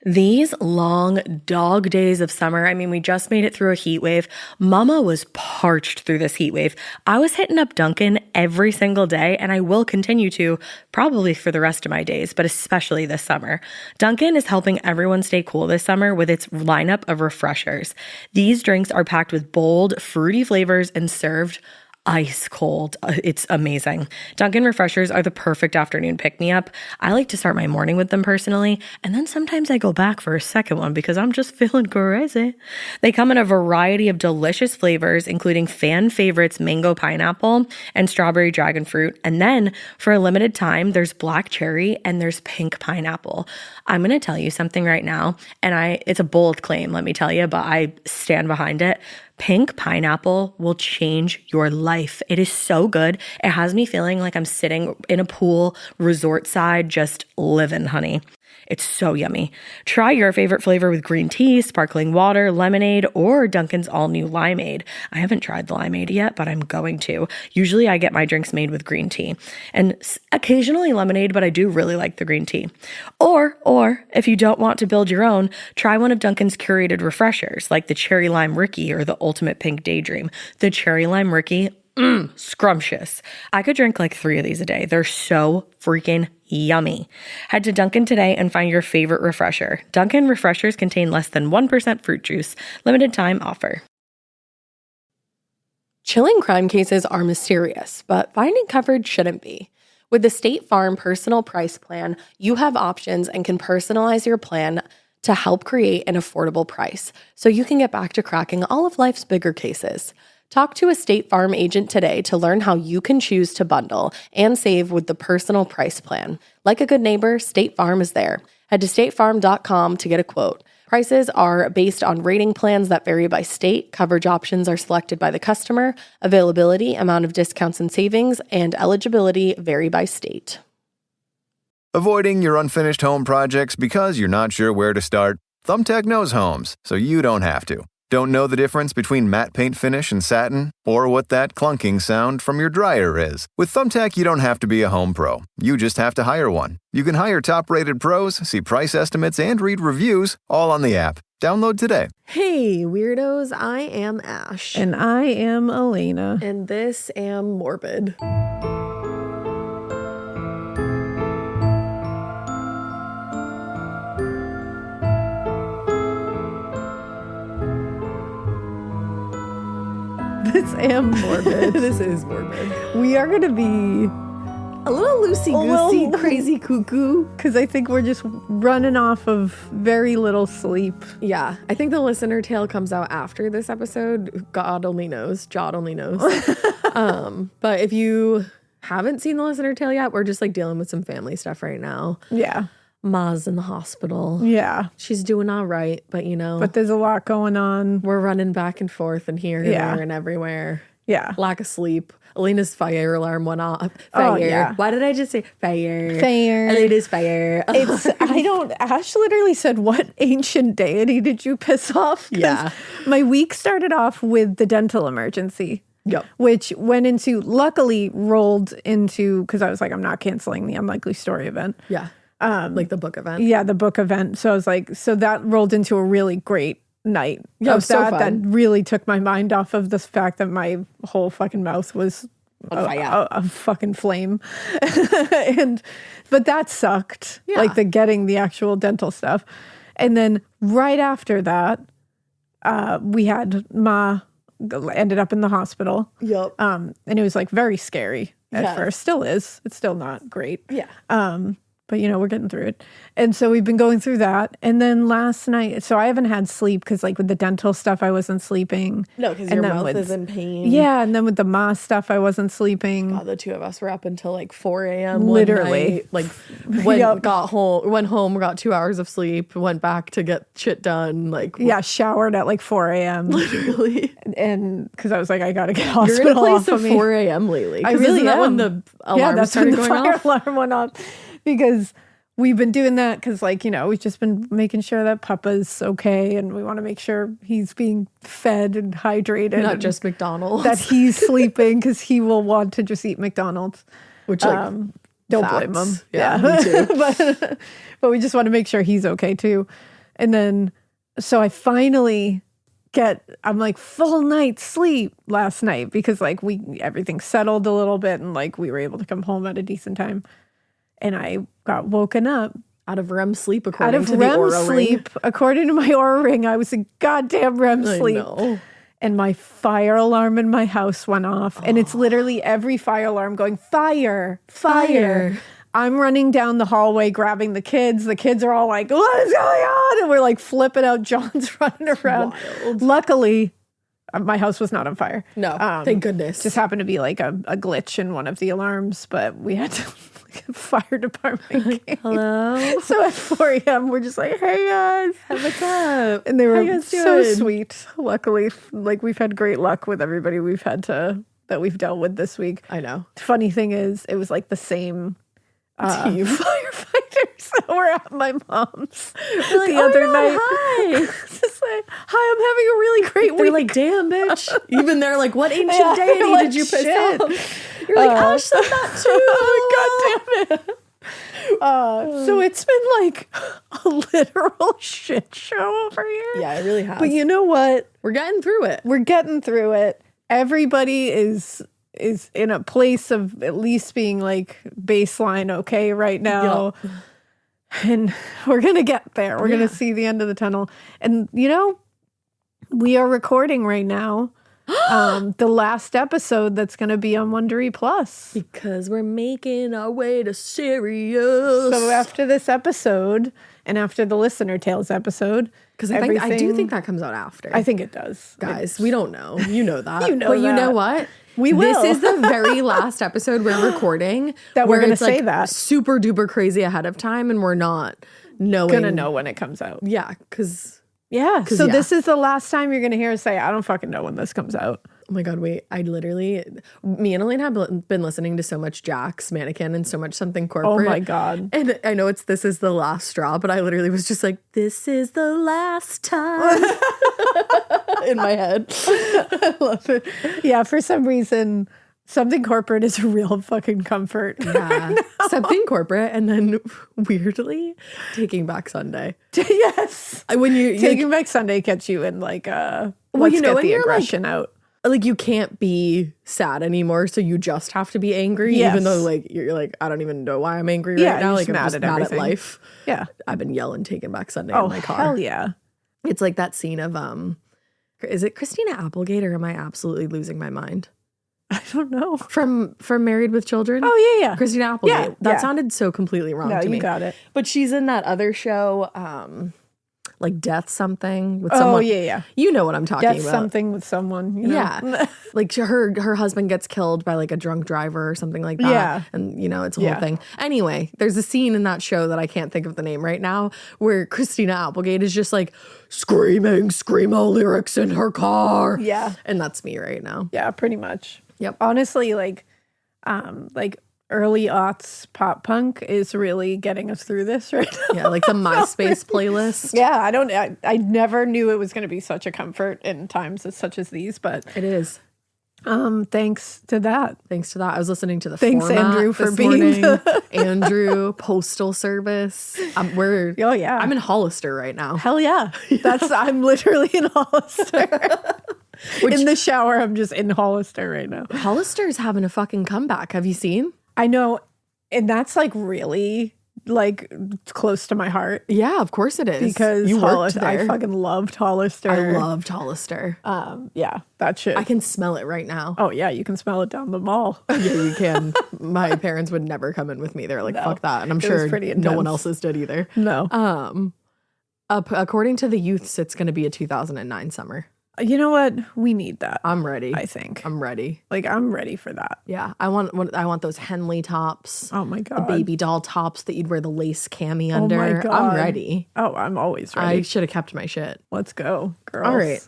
These long dog days of summer, I mean, we just made it through a heat wave. Mama was parched through this heat wave. I was hitting up Dunkin' every single day, and I will continue to probably for the rest of my days, but especially this summer. Dunkin' is helping everyone stay cool this summer with its lineup of refreshers. These drinks are packed with bold, fruity flavors and served ice cold. It's amazing. Dunkin' refreshers are the perfect afternoon pick-me-up. I like to start my morning with them personally, and then sometimes I go back for a second one because I'm just feeling crazy. They come in a variety of delicious flavors, including fan favorites mango pineapple and strawberry dragon fruit. And then for a limited time, there's black cherry and there's pink pineapple. I'm going to tell you something right now, and it's a bold claim, let me tell you, but I stand behind it. Pink pineapple will change your life. It is so good. It has me feeling like I'm sitting in a pool, resort side, just living, honey. It's so yummy. Try your favorite flavor with green tea, sparkling water, lemonade, or Dunkin's all-new limeade. I haven't tried the limeade yet, but I'm going to. Usually I get my drinks made with green tea and occasionally lemonade, but I do really like the green tea. Or if you don't want to build your own, try one of Dunkin's curated refreshers like the Cherry Lime Ricky or the Ultimate Pink Daydream. The Cherry Lime Ricky, scrumptious. I could drink like 3 of these a day. They're so freaking yummy. Head to Dunkin' today and find your favorite refresher. Dunkin' refreshers contain less than 1% fruit juice. Limited time offer. Chilling crime cases are mysterious, but finding coverage shouldn't be. With the State Farm Personal Price Plan, you have options and can personalize your plan to help create an affordable price so you can get back to cracking all of life's bigger cases. Talk to a State Farm agent today to learn how you can choose to bundle and save with the Personal Price Plan. Like a good neighbor, State Farm is there. Head to statefarm.com to get a quote. Prices are based on rating plans that vary by state. Coverage options are selected by the customer. Availability, amount of discounts and savings, and eligibility vary by state. Avoiding your unfinished home projects because you're not sure where to start? Thumbtack knows homes, so you don't have to. Don't know the difference between matte paint finish and satin? Or what that clunking sound from your dryer is? With Thumbtack, you don't have to be a home pro. You just have to hire one. You can hire top-rated pros, see price estimates, and read reviews, all on the app. Download today. Hey, weirdos, I am Ash. And I am Elena. And this am Morbid. This am morbid. This is morbid. We are going to be a little loosey-goosey, crazy cuckoo. Because I think we're just running off of very little sleep. Yeah. I think the listener tale comes out after this episode. God only knows. Jod only knows. But if you haven't seen the listener tale yet, we're just like dealing with some family stuff right now. Yeah. Ma's in the hospital. Yeah. She's doing all right, but you know. But there's a lot going on. We're running back and forth and here and there and everywhere. Yeah. Lack of sleep. Elena's fire alarm went off. Fire. Oh, yeah. Why did I just say fire? Fire. Elena's fire. Ash literally said, what ancient deity did you piss off? Yeah. My week started off with the dental emergency. Yep. Which luckily rolled into, because I was like, I'm not canceling the Unlikely Story event. Yeah. Like the book event. Yeah, the book event. So I was like, so that rolled into a really great night. Yeah, so fun. That really took my mind off of the fact that my whole fucking mouth was a fucking flame. But that sucked. Yeah. Like getting the actual dental stuff. And then right after that, we had Ma ended up in the hospital. Yep. And it was like very scary at first. Still is. It's still not great. Yeah. But, you know, we're getting through it. And so we've been going through that. And then last night, so I haven't had sleep because, like, with the dental stuff, I wasn't sleeping. No, because your mouth is in pain. Yeah, and then with the Ma stuff, I wasn't sleeping. God, the two of us were up until, like, 4 a.m. Literally. Like, went home, got 2 hours of sleep, went back to get shit done. Like, yeah, showered at, like, 4 a.m. Literally. And because I was like, I got to get hospital You're in a place off of of me. 4 a.m. lately. I really isn't that am. when the alarm started going off? Yeah, that's when the fire alarm went off. Because we've been doing that because, like, you know, we've just been making sure that Papa's okay, and we want to make sure he's being fed and hydrated. Not just McDonald's. That he's sleeping because he will want to just eat McDonald's. Which, like, don't blame him. Yeah, me too. but we just want to make sure he's okay, too. And then, so I finally I'm like full night's sleep last night because like everything settled a little bit and like we were able to come home at a decent time. And I got woken up Out of REM sleep, according to the Aura ring. According to my Aura ring, I was in goddamn REM sleep. know. And my fire alarm in my house went off. And it's literally every fire alarm going, fire, fire. I'm running down the hallway grabbing the kids. The kids are all like, what is going on? And we're like flipping out. John's running around. Wild. Luckily, my house was not on fire. No, thank goodness. Just happened to be like a glitch in one of the alarms, but we had to fire department came. Hello? So at 4 a.m. we're just like, hey guys. What's up? And they How were you guys so doing? sweet. Luckily, like we've had great luck with everybody that we've dealt with this week. I know. Funny thing is, it was like the same Team. firefighters that were at my mom's Like, the other night. Hi. Just like, hi, I'm having a really great They're week. like, damn, bitch. Even they're like, what ancient Yeah, deity they're like, did you piss shit. off? You're like, Ash said that too. Oh, God damn it. So it's been like a literal shit show over here. Yeah, it really has. But you know what? We're getting through it. We're getting through it. Everybody is in a place of at least being like baseline okay right now. Yeah. And we're going to get there. We're going Yeah. to see the end of the tunnel. And you know, we are recording right now the last episode that's going to be on Wondery Plus. Because we're making our way to Sirius. So after this episode and after the Listener Tales episode, Because I do think that comes out after. I think it does. Guys, we don't know. You know that. You know but you that. know what? We will. This is the very last episode we're recording. That we're where gonna it's, say like, that. super duper crazy ahead of time, and we're not knowing. Gonna know when it comes out. Yeah, because Yeah. So yeah. this is the last time you're gonna hear us say, I don't fucking know when this comes out. oh my god, wait! Me and Elaine have been listening to so much Jack's Mannequin and so much Something Corporate. Oh my God. And I know this is the last straw, but I literally was just like, this is the last time in my head. I love it. Yeah, for some reason, Something Corporate is a real fucking comfort. Yeah. Something Corporate, and then weirdly, Taking Back Sunday. Yes. When you Taking Back Sunday gets you in like Well, let's you know, get when the you're, like, aggression out. like you can't be sad anymore, so you just have to be angry, Yes. even though like you're like, I don't even know why I'm angry Yeah, right now. you're Like just I'm mad just at mad everything. at life. Yeah. I've been yelling Taking Back Sunday Oh, in my car. hell yeah. It's like that scene of is it Christina Applegate, or am I absolutely losing my mind? I don't know. From Married with Children? Oh, yeah, yeah. Christina Applegate. Yeah, That yeah. sounded so completely wrong No, to you me. got it. But she's in that other show, like Death Something with Oh, someone. yeah. You know what I'm talking Get about. something with someone. You know? Yeah. Like her husband gets killed by like a drunk driver or something like that. Yeah. And you know, it's a Yeah. whole thing. Anyway, there's a scene in that show that I can't think of the name right now where Christina Applegate is just like screaming screamo lyrics in her car. Yeah. And that's me right now. Yeah, pretty much. Yep. Honestly, like early aughts pop punk is really getting us through this right now. Yeah, like the MySpace playlist. Yeah, I never knew it was going to be such a comfort in times such as these, but It is. thanks to that. Thanks to that. I was listening to the Thanks, Format Andrew, for this being morning. the- Andrew, Postal Service. Oh, yeah. I'm in Hollister right now. Hell yeah. I'm literally in Hollister. In the shower, I'm just in Hollister right now. Hollister's having a fucking comeback. Have you seen? I know, and that's like really like close to my heart Yeah, of course it is. because you worked there. I fucking loved Hollister. I loved Hollister. Yeah, that shit. I can smell it right now. Oh yeah, you can smell it down the mall. Yeah, you can. My parents would never come in with me. They're like, fuck that. And I'm it was sure pretty no one intense. else's did either. No, According to the youths, it's going to be a 2009 summer. you know what? We need that. I'm ready. I think. I'm ready. Like I'm ready for that. Yeah, I want those Henley tops. Oh my The god, baby doll tops that you'd wear the lace cami Oh under. my god, I'm ready. Oh, I'm always I ready. should have kept my shit. Let's go, girls. All right.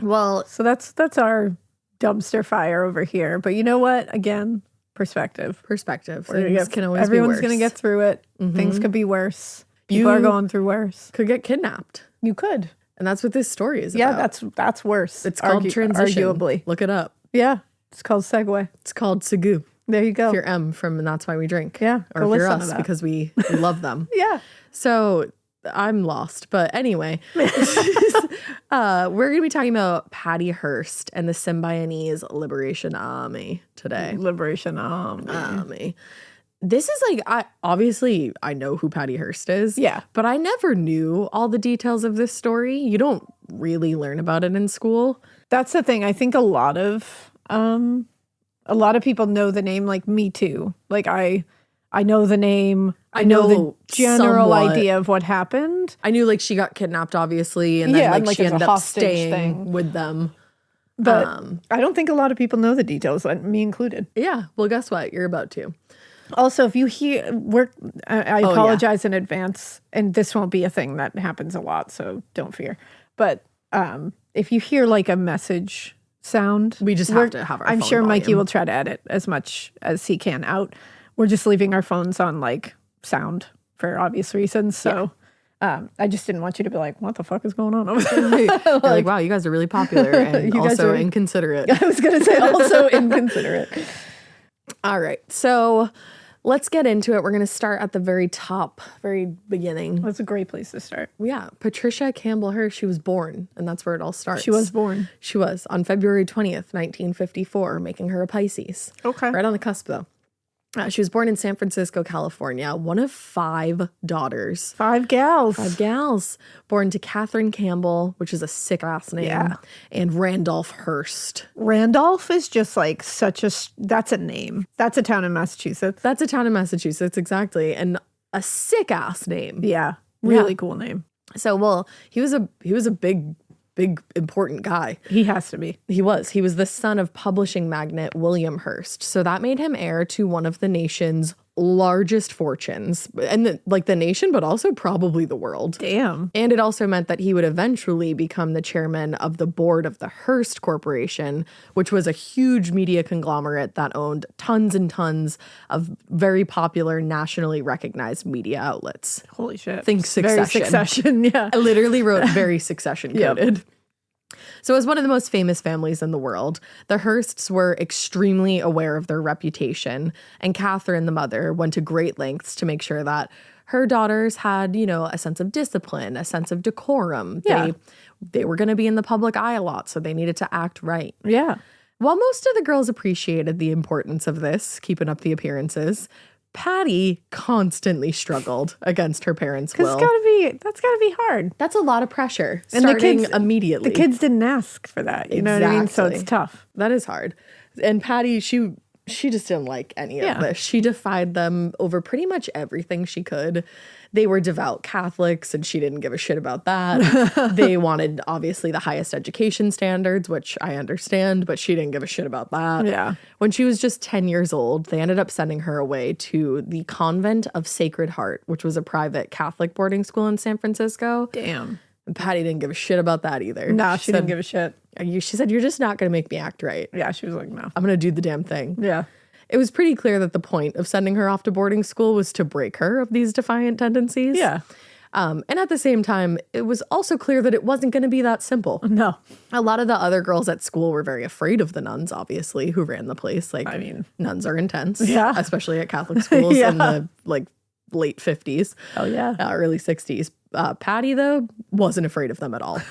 Well, So that's our dumpster fire over here. But you know what? Again, perspective. perspective. We're gonna Things get- can always everyone's be worse. gonna get through it. Things could be worse. People You- are going through worse. could get kidnapped. You could. And that's what this story is Yeah, about. that's worse. It's called transition. Arguably. Look it up. Yeah. It's called segue. It's called Segu. There you go. If you're M from And That's Why We Drink. Yeah, Or go if you're listen to us that. because we love them. Yeah. So I'm lost. But anyway, we're going to be talking about Patty Hearst and the Symbionese Liberation Army today. Liberation Army. This is like, I know who Patty Hearst is. Yeah. But I never knew all the details of this story. You don't really learn about it in school. That's the thing. I think a lot of people know the name, like me too. Like I know the name. I know the general somewhat. idea of what happened. I knew like she got kidnapped, obviously, and then Yeah, like like she as a ended up hostage staying thing. with them. But I don't think a lot of people know the details, me included. Yeah. Well, guess what? You're about to. Also, if you hear, I apologize in advance, and this won't be a thing that happens a lot, so don't fear. But if you hear like a message sound, We just have to have our I'm phone sure Mikey volume. will try to edit as much as he can out. We're just leaving our phones on like sound for obvious reasons. So I just didn't want you to be like, what the fuck is going on over there? You're like, wow, you guys are really popular and You guys also are- inconsiderate. I was going to say also inconsiderate. All right. So let's get into it. We're going to start at the very top, very beginning. That's a great place to start. Yeah. Patricia Campbell Hearst, she was born, and that's where it all starts. She was born. She was on February 20th, 1954, making her a Pisces. Okay. Right on the cusp, though. She was born in San Francisco, California, one of 5 daughters. 5 gals. 5 gals. Born to Catherine Campbell, which is a sick ass name, Yeah. and Randolph Hearst. Randolph is just like that's a name. That's a town in Massachusetts. That's a town in Massachusetts, exactly. And a sick ass name. Yeah. Really cool name. So, well, he was a big, important guy. He has to be. He was the son of publishing magnate William Hearst. So that made him heir to one of the nation's largest fortunes, and the nation, but also probably the world. Damn. And it also meant that he would eventually become the chairman of the board of the Hearst Corporation, which was a huge media conglomerate that owned tons and tons of very popular, nationally recognized media outlets. Holy shit. Think Succession. Very Succession, yeah. I literally wrote very Succession coded. So as one of the most famous families in the world, the Hearsts were extremely aware of their reputation, and Catherine, the mother, went to great lengths to make sure that her daughters had, a sense of discipline, a sense of decorum. Yeah. They were going to be in the public eye a lot, so they needed to act right. Yeah. While most of the girls appreciated the importance of this, keeping up the appearances, Patty constantly struggled against her parents' will. That's gotta be hard. That's a lot of pressure, And the starting kids- immediately. The kids didn't ask for that. You know what I mean? So it's Exactly. tough. That is hard. And Patty, she just didn't like any Yeah. of this. She defied them over pretty much everything she could. They were devout Catholics, and she didn't give a shit about that. They wanted, obviously, the highest education standards, which I understand, but she didn't give a shit about that. Yeah. When she was just 10 years old, they ended up sending her away to the Convent of Sacred Heart, which was a private Catholic boarding school in San Francisco. Damn. And Patty didn't give a shit about that either. Nah, she didn't give a shit. She said, "You're just not going to make me act right. Yeah, she was like, no. I'm going to do the damn thing." Yeah. It was pretty clear that the point of sending her off to boarding school was to break her of these defiant tendencies. Yeah. And at the same time, it was also clear that it wasn't going to be that simple. No. A lot of the other girls at school were very afraid of the nuns, obviously, who ran the place. Like, I mean, nuns are intense, yeah. especially at Catholic schools Yeah. in the late 50s, oh yeah. early 60s. Patty, though, wasn't afraid of them at all.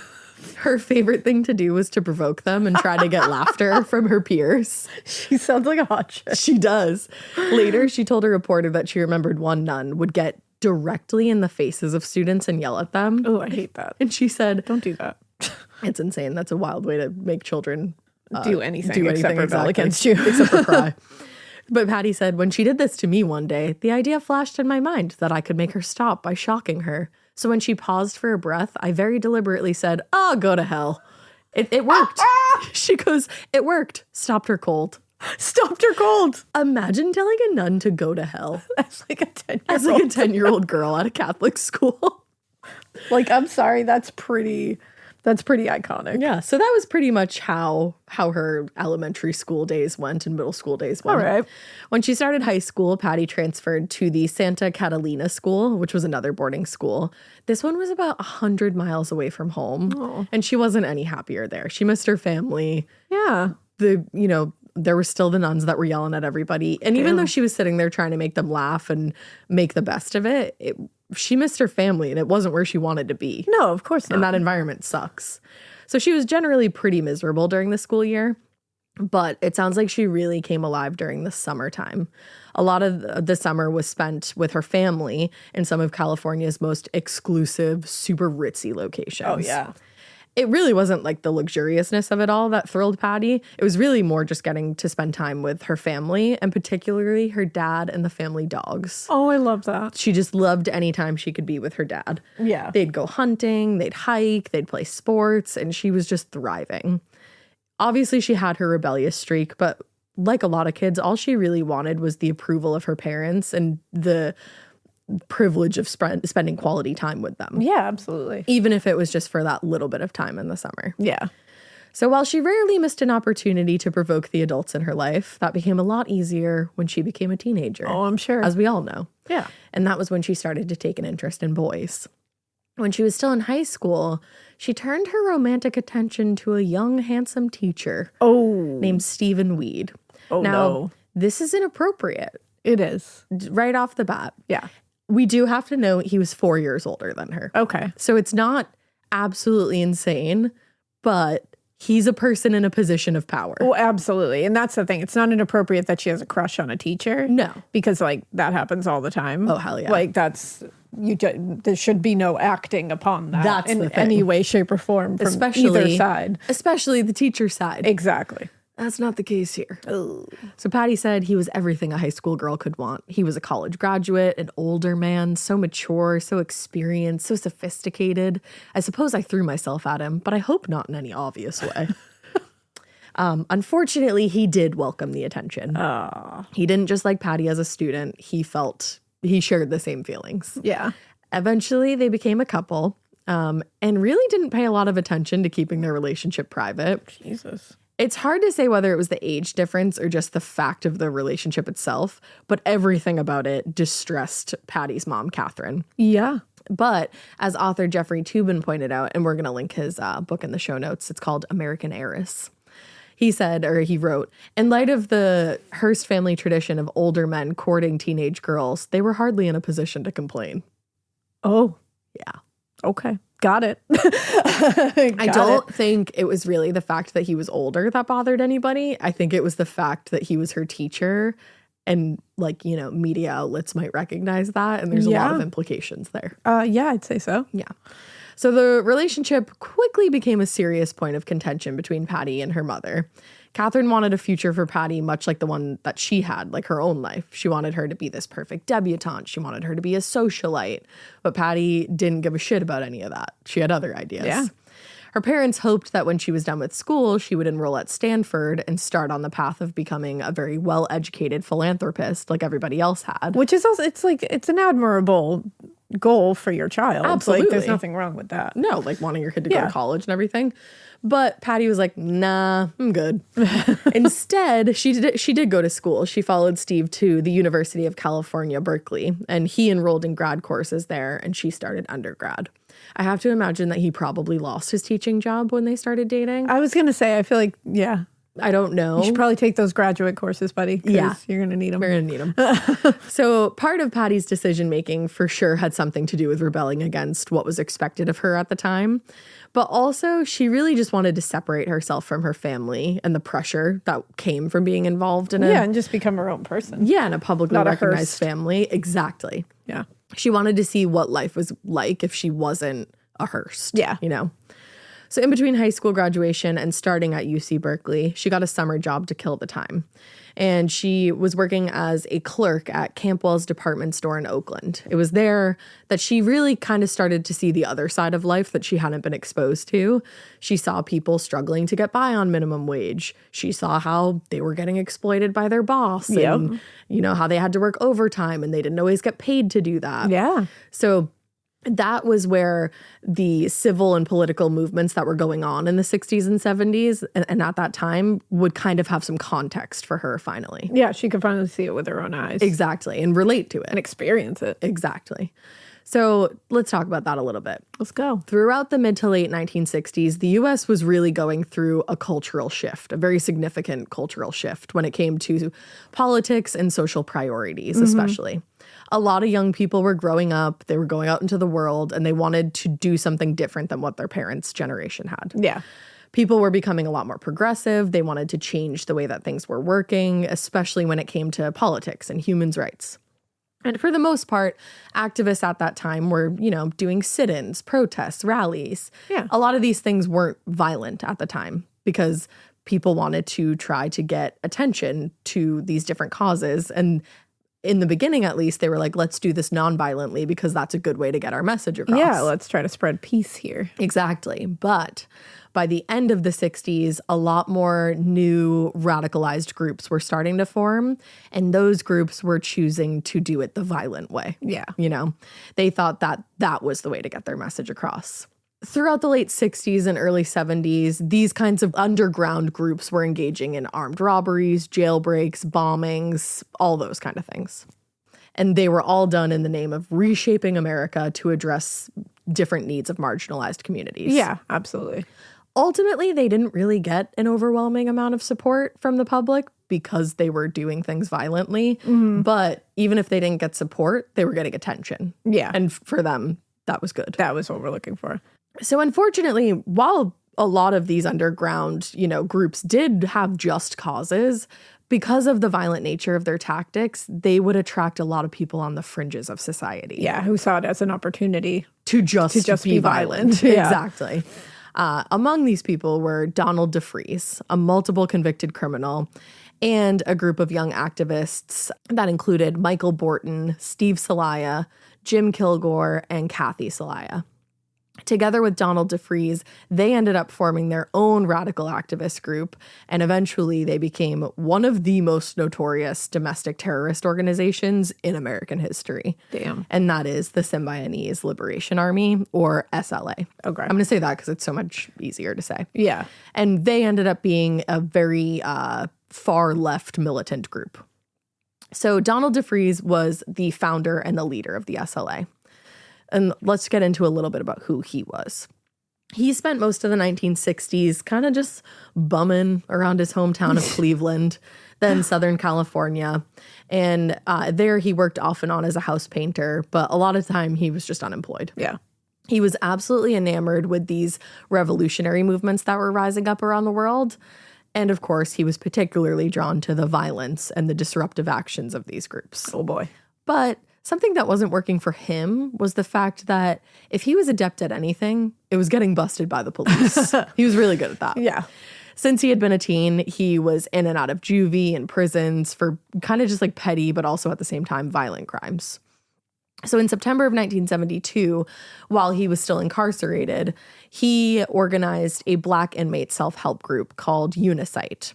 Her favorite thing to do was to provoke them and try to get laughter from her peers. She sounds like a hot chick. She does. Later, she told a reporter that she remembered one nun would get directly in the faces of students and yell at them. Oh, I hate that. And she said, Don't do that. "It's insane. That's a wild way to make children Do anything except rebel against you. except for cry." But Patty said, "When she did this to me one day, the idea flashed in my mind that I could make her stop by shocking her. So when she paused for a breath, I very deliberately said, 'Oh, go to hell.' It worked." She goes, "It worked. Stopped her cold." Stopped her cold. Imagine telling a nun to go to hell That's like a 10-year-old. as like a 10-year-old girl at a Catholic school. Like, I'm sorry, that's pretty iconic. Yeah, so that was pretty much how her elementary school days went and middle school days went. All right. When she started high school, Patty transferred to the Santa Catalina School, which was another boarding school. This one was about 100 miles away from home, and she wasn't any happier there. She missed her family. Yeah. There were still the nuns that were yelling at everybody. And even though she was sitting there trying to make them laugh and make the best of it, she missed her family and it wasn't where she wanted to be. No, of course not. And that environment sucks. So she was generally pretty miserable during the school year, but it sounds like she really came alive during the summertime. A lot of the summer was spent with her family in some of California's most exclusive, super ritzy locations. Oh, yeah. It really wasn't like the luxuriousness of it all that thrilled Patty. It was really more just getting to spend time with her family and particularly her dad and the family dogs. Oh, I love that. She just loved any time she could be with her dad. Yeah. They'd go hunting, they'd hike, they'd play sports, and she was just thriving. Obviously, she had her rebellious streak, but like a lot of kids, all she really wanted was the approval of her parents and the privilege of spending quality time with them. Yeah, absolutely. Even if it was just for that little bit of time in the summer. Yeah. So while she rarely missed an opportunity to provoke the adults in her life, that became a lot easier when she became a teenager. Oh, I'm sure. As we all know. Yeah. And that was when she started to take an interest in boys. When she was still in high school, she turned her romantic attention to a young, handsome teacher named Stephen Weed. Oh, now, no. This is inappropriate It is. right off the bat. Yeah. We do have to note he was 4 years older than her. Okay. So it's not absolutely insane, but he's a person in a position of power. Well, absolutely. And that's the thing. It's not inappropriate that she has a crush on a teacher. No. Because, like, that happens all the time. Oh, hell yeah. Like, there should be no acting upon that That's in the thing. any way, shape, or form from either side. Especially the teacher's side. Exactly. That's not the case here. So Patty said he was everything a high school girl could want. He was a college graduate, an older man, so mature, so experienced, so sophisticated. I suppose I threw myself at him, but I hope not in any obvious way. Unfortunately, he did welcome the attention. He didn't just like Patty as a student. He shared the same feelings. Yeah. Eventually, they became a couple and really didn't pay a lot of attention to keeping their relationship private. Jesus. It's hard to say whether it was the age difference or just the fact of the relationship itself, but everything about it distressed Patty's mom, Catherine. Yeah. But as author Jeffrey Toobin pointed out, and we're going to link his book in the show notes, it's called American Heiress. He wrote, in light of the Hearst family tradition of older men courting teenage girls, they were hardly in a position to complain. Oh. Yeah. Okay. Got it. I don't think it was really the fact that he was older that bothered anybody. I think it was the fact that he was her teacher and, like, you know, media outlets might recognize that. And there's a lot of implications there. Yeah, I'd say so. Yeah. So the relationship quickly became a serious point of contention between Patty and her mother. Catherine wanted a future for Patty much like the one that she had, like her own life. She wanted her to be this perfect debutante. She wanted her to be a socialite. But Patty didn't give a shit about any of that. She had other ideas. Yeah. Her parents hoped that when she was done with school, she would enroll at Stanford and start on the path of becoming a very well-educated philanthropist like everybody else had. Which is also, it's an admirable goal for your child. Absolutely. Like, there's nothing wrong with that. No, like wanting your kid to go to college and everything. But Patty was like, nah, I'm good. Instead, she did go to school. She followed Steve to the University of California, Berkeley, and he enrolled in grad courses there, and she started undergrad. I have to imagine that he probably lost his teaching job when they started dating. I was going to say, I feel like, yeah. I don't know. You should probably take those graduate courses, buddy. 'Cause you're going to need them. We're going to need them. So part of Patty's decision-making for sure had something to do with rebelling against what was expected of her at the time. But also, she really just wanted to separate herself from her family and the pressure that came from being involved in and just become her own person. Yeah, in a publicly Not a recognized Hearst. family. Exactly. Yeah. She wanted to see what life was like if she wasn't a Hearst. Yeah. You know? So in between high school graduation and starting at UC Berkeley, she got a summer job to kill the time. And she was working as a clerk at Campwell's department store in Oakland. It was there that she really kind of started to see the other side of life that she hadn't been exposed to. She saw people struggling to get by on minimum wage. She saw how they were getting exploited by their boss and, you know, how they had to work overtime and they didn't always get paid to do that. Yeah. So that was where the civil and political movements that were going on in the 60s and 70s and at that time would kind of have some context for her finally. Yeah, she could finally see it with her own eyes. Exactly. And relate to it. And experience it. Exactly. So let's talk about that a little bit. Let's go. Throughout the mid to late 1960s, the U.S. was really going through a cultural shift, a very significant cultural shift when it came to politics and social priorities, especially. A lot of young people were growing up, they were going out into the world, and they wanted to do something different than what their parents' generation had. Yeah. People were becoming a lot more progressive. They wanted to change the way that things were working, especially when it came to politics and human rights. And for the most part, activists at that time were, doing sit-ins, protests, rallies. Yeah. A lot of these things weren't violent at the time because people wanted to try to get attention to these different causes. And in the beginning, at least, they were like, let's do this non-violently because that's a good way to get our message across. Yeah, let's try to spread peace here. Exactly. But by the end of the 60s, a lot more new radicalized groups were starting to form, and those groups were choosing to do it the violent way. Yeah. They thought that that was the way to get their message across. Throughout the late 60s and early 70s, these kinds of underground groups were engaging in armed robberies, jailbreaks, bombings, all those kind of things. And they were all done in the name of reshaping America to address different needs of marginalized communities. Yeah, absolutely. Ultimately, they didn't really get an overwhelming amount of support from the public because they were doing things violently. Mm-hmm. But even if they didn't get support, they were getting attention. Yeah. And for them, that was good. That was what we're looking for. So unfortunately, while a lot of these underground, groups did have just causes, because of the violent nature of their tactics, they would attract a lot of people on the fringes of society. Yeah, who saw it as an opportunity To just be violent. Yeah. Exactly. Among these people were Donald DeFreeze, a multiple convicted criminal, and a group of young activists that included Michael Borton, Steve Celaya, Jim Kilgore, and Kathy Celaya. Together with Donald DeFreeze, they ended up forming their own radical activist group, and eventually they became one of the most notorious domestic terrorist organizations in American history. Damn. And that is the Symbionese Liberation Army, or SLA. Okay. I'm going to say that because it's so much easier to say. Yeah. And they ended up being a very far left militant group. So Donald DeFreeze was the founder and the leader of the SLA. And let's get into a little bit about who he was. He spent most of the 1960s kind of just bumming around his hometown of Cleveland, then Southern California. And there he worked off and on as a house painter, but a lot of time he was just unemployed. Yeah. He was absolutely enamored with these revolutionary movements that were rising up around the world. And of course, he was particularly drawn to the violence and the disruptive actions of these groups. Oh boy. But something that wasn't working for him was the fact that if he was adept at anything, it was getting busted by the police. He was really good at that. Yeah. Since he had been a teen, he was in and out of juvie and prisons for kind of just like petty, but also at the same time, violent crimes. So in September of 1972, while he was still incarcerated, he organized a Black inmate self-help group called Unisight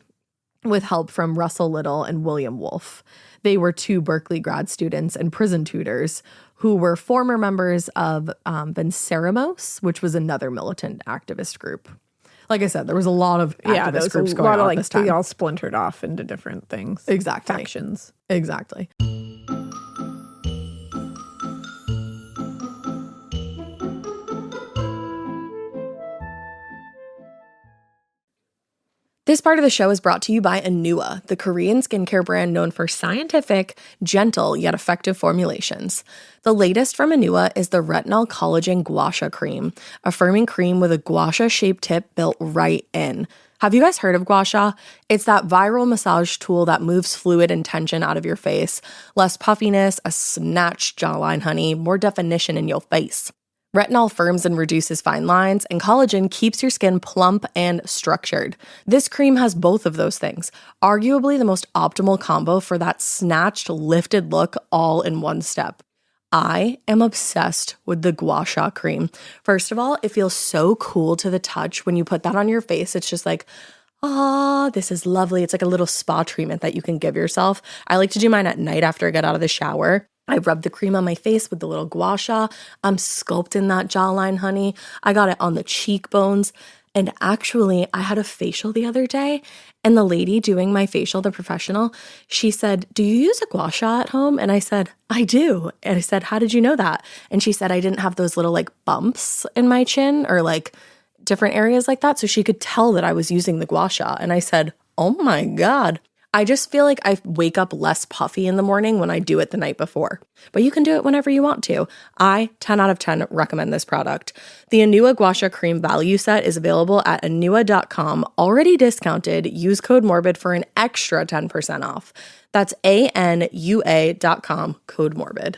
with help from Russell Little and William Wolfe. They were two Berkeley grad students and prison tutors who were former members of Venceremos, which was another militant activist group. Like I said, there was a lot of activist groups going on at this time. They all splintered off into different things. Exactly. Factions. Exactly. This part of the show is brought to you by Anua, the Korean skincare brand known for scientific, gentle, yet effective formulations. The latest from Anua is the Retinol Collagen Gua Sha Cream, a firming cream with a gua sha-shaped tip built right in. Have you guys heard of gua sha? It's that viral massage tool that moves fluid and tension out of your face. Less puffiness, a snatched jawline, honey, more definition in your face. Retinol firms and reduces fine lines, and collagen keeps your skin plump and structured. This cream has both of those things, arguably the most optimal combo for that snatched, lifted look all in one step. I am obsessed with the Gua Sha cream. First of all, it feels so cool to the touch when you put that on your face. It's just like, this is lovely. It's like a little spa treatment that you can give yourself. I like to do mine at night after I get out of the shower. I rub the cream on my face with the little gua sha. I'm sculpting that jawline, honey. I got it on the cheekbones. And actually, I had a facial the other day, and the lady doing my facial, the professional, she said, "Do you use a gua sha at home?" And I said, "I do." And I said, "How did you know that?" And she said, "I didn't have those little like bumps in my chin or like different areas like that." So she could tell that I was using the gua sha. And I said, "Oh my God." I just feel like I wake up less puffy in the morning when I do it the night before. But you can do it whenever you want to. I, 10 out of 10, recommend this product. The Anua Gua Sha Cream Value Set is available at anua.com, already discounted. Use code MORBID for an extra 10% off. That's ANUA.com, code MORBID.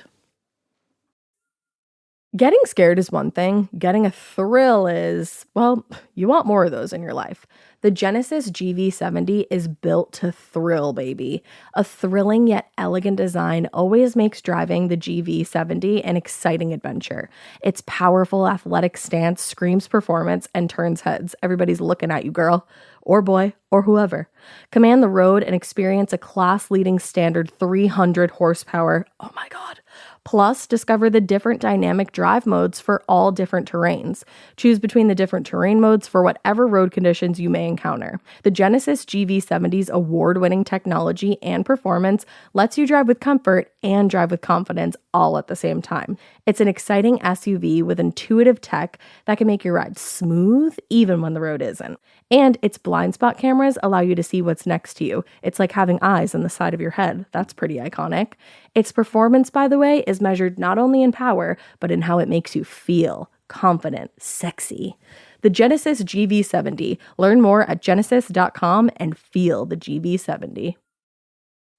Getting scared is one thing. Getting a thrill is, well, you want more of those in your life. The Genesis GV70 is built to thrill, baby. A thrilling yet elegant design always makes driving the GV70 an exciting adventure. Its powerful athletic stance screams performance and turns heads. Everybody's looking at you, girl, or boy, or whoever. Command the road and experience a class-leading standard 300 horsepower. Oh my God. Plus, discover the different dynamic drive modes for all different terrains. Choose between the different terrain modes for whatever road conditions you may encounter. The Genesis GV70's award-winning technology and performance lets you drive with comfort and drive with confidence all at the same time. It's an exciting SUV with intuitive tech that can make your ride smooth even when the road isn't. And its blind spot cameras allow you to see what's next to you. It's like having eyes on the side of your head. That's pretty iconic. Its performance, by the way, is measured not only in power, but in how it makes you feel confident, sexy. The Genesis GV70. Learn more at genesis.com and feel the GV70.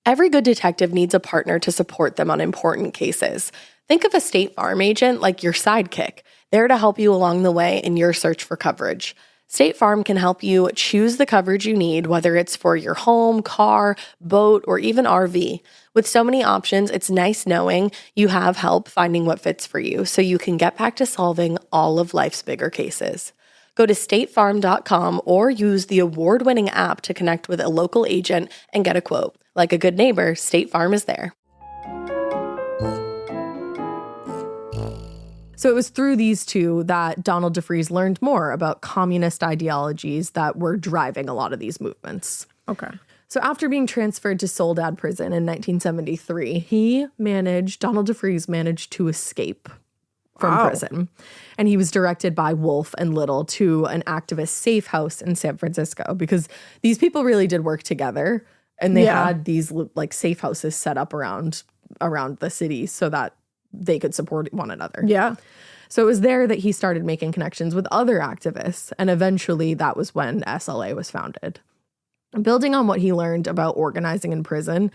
Every good detective needs a partner to support them on important cases. Think of a State Farm agent like your sidekick, there to help you along the way in your search for coverage. State Farm can help you choose the coverage you need, whether it's for your home, car, boat, or even RV. With so many options, it's nice knowing you have help finding what fits for you so you can get back to solving all of life's bigger cases. Go to statefarm.com or use the award-winning app to connect with a local agent and get a quote. Like a good neighbor, State Farm is there. So it was through these two that Donald DeFreeze learned more about communist ideologies that were driving a lot of these movements. Okay. So after being transferred to Soledad Prison in 1973, Donald DeFreeze managed to escape from prison. And he was directed by Wolf and Little to an activist safe house in San Francisco because these people really did work together. And they had these like safe houses set up around the city so that they could support one another. Yeah. So it was there that he started making connections with other activists. And eventually that was when SLA was founded. Building on what he learned about organizing in prison,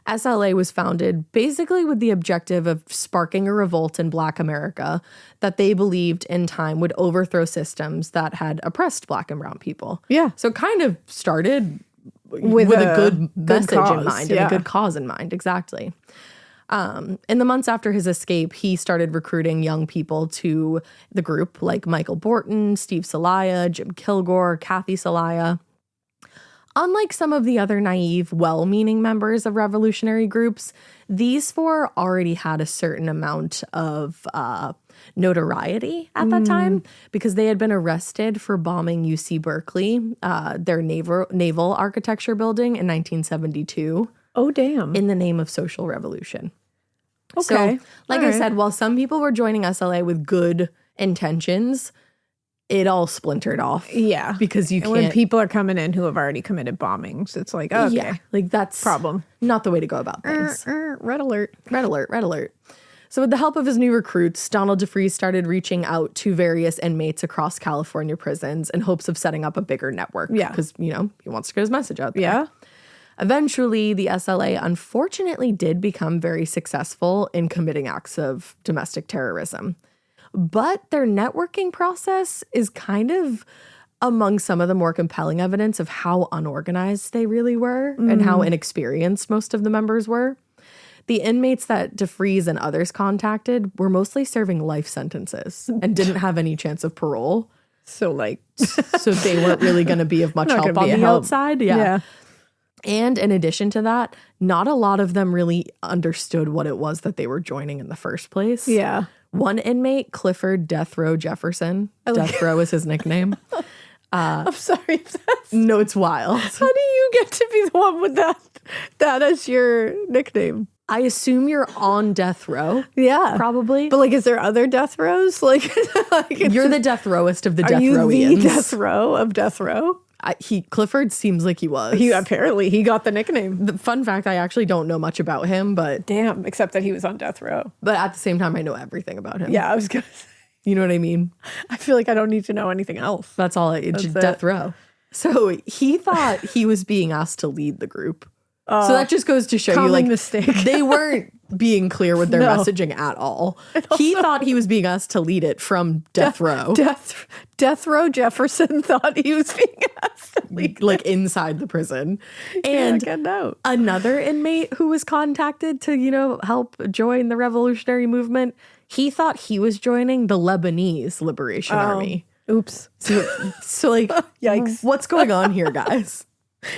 SLA was founded basically with the objective of sparking a revolt in Black America that they believed in time would overthrow systems that had oppressed Black and brown people. Yeah. So it kind of started with a good message cause, in mind and a good cause in mind. Exactly. In the months after his escape, he started recruiting young people to the group like Michael Borton, Steve Celaya, Jim Kilgore, Kathy Celaya. Unlike some of the other naive, well-meaning members of revolutionary groups, these four already had a certain amount of notoriety at that time because they had been arrested for bombing UC Berkeley, their naval architecture building in 1972. Oh, damn. In the name of social revolution. Okay. So, like I said, while some people were joining SLA with good intentions, it all splintered off. Yeah. Because you can't. When people are coming in who have already committed bombings, it's like, okay. Yeah, like that's problem. Not the way to go about things. Red alert. Red alert, red alert. So with the help of his new recruits, Donald DeFreeze started reaching out to various inmates across California prisons in hopes of setting up a bigger network. Yeah. Because, he wants to get his message out there. Yeah. Eventually, the SLA unfortunately did become very successful in committing acts of domestic terrorism. But their networking process is kind of among some of the more compelling evidence of how unorganized they really were and how inexperienced most of the members were. The inmates that DeFreeze and others contacted were mostly serving life sentences and didn't have any chance of parole. So they weren't really going to be of much help on the outside. Yeah. And in addition to that, not a lot of them really understood what it was that they were joining in the first place. Yeah. One inmate, Clifford Death Row Jefferson, Death Row is his nickname. I'm sorry. No, it's wild. How do you get to be the one with that as your nickname? I assume you're on death row. Yeah. Probably. But is there other death rows? You're the death rowest of the death rowians. Are you rowians. the death row of death row? Clifford seems like he was. He got the nickname. The fun fact, I actually don't know much about him, but Damn, except that he was on death row. but at the same time, I know everything about him. Yeah, I was gonna say. You know what I mean? I feel like I don't need to know anything else. That's all. It's That's death it. row. So he thought he was being asked to lead the group. So that just goes to show you, common like, mistake. they weren't being clear with their No. messaging at all. He thought he was being asked to lead it from death row, Death row Jefferson thought he was being asked to leave. like inside the prison. And Get out. another inmate who was contacted to, help join the revolutionary movement, he thought he was joining the Lebanese Liberation Army. Oops. So like, Yikes. what's going on here, guys?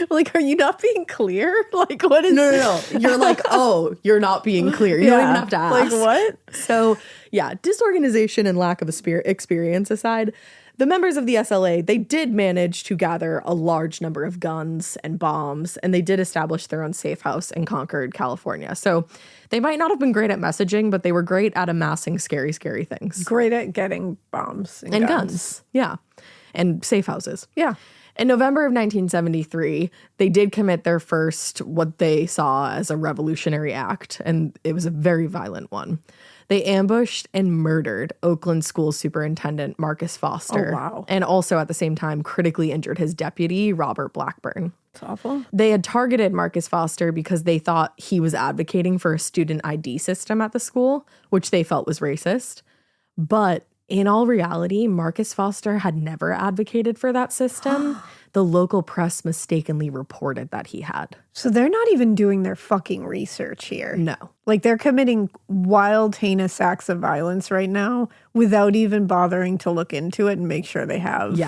Like, are you not being clear? Like, what is No. You're like, oh, you're not being clear. You don't even have to ask. Like, what? So, yeah, disorganization and lack of experience aside, the members of the SLA, they did manage to gather a large number of guns and bombs, and they did establish their own safe house in Concord, California. So they might not have been great at messaging, but they were great at amassing scary, scary things. Great at getting bombs And guns. Yeah. And safe houses. Yeah. In November of 1973, they did commit their first, what they saw as a revolutionary act, and it was a very violent one. They ambushed and murdered Oakland School Superintendent Marcus Foster. Oh, wow. And also at the same time critically injured his deputy, Robert Blackburn. It's awful. They had targeted Marcus Foster because they thought he was advocating for a student ID system at the school, which they felt was racist. But in all reality, Marcus Foster had never advocated for that system. The local press mistakenly reported that he had. So they're not even doing their fucking research here. No. Like, they're committing wild, heinous acts of violence right now without even bothering to look into it and make sure they have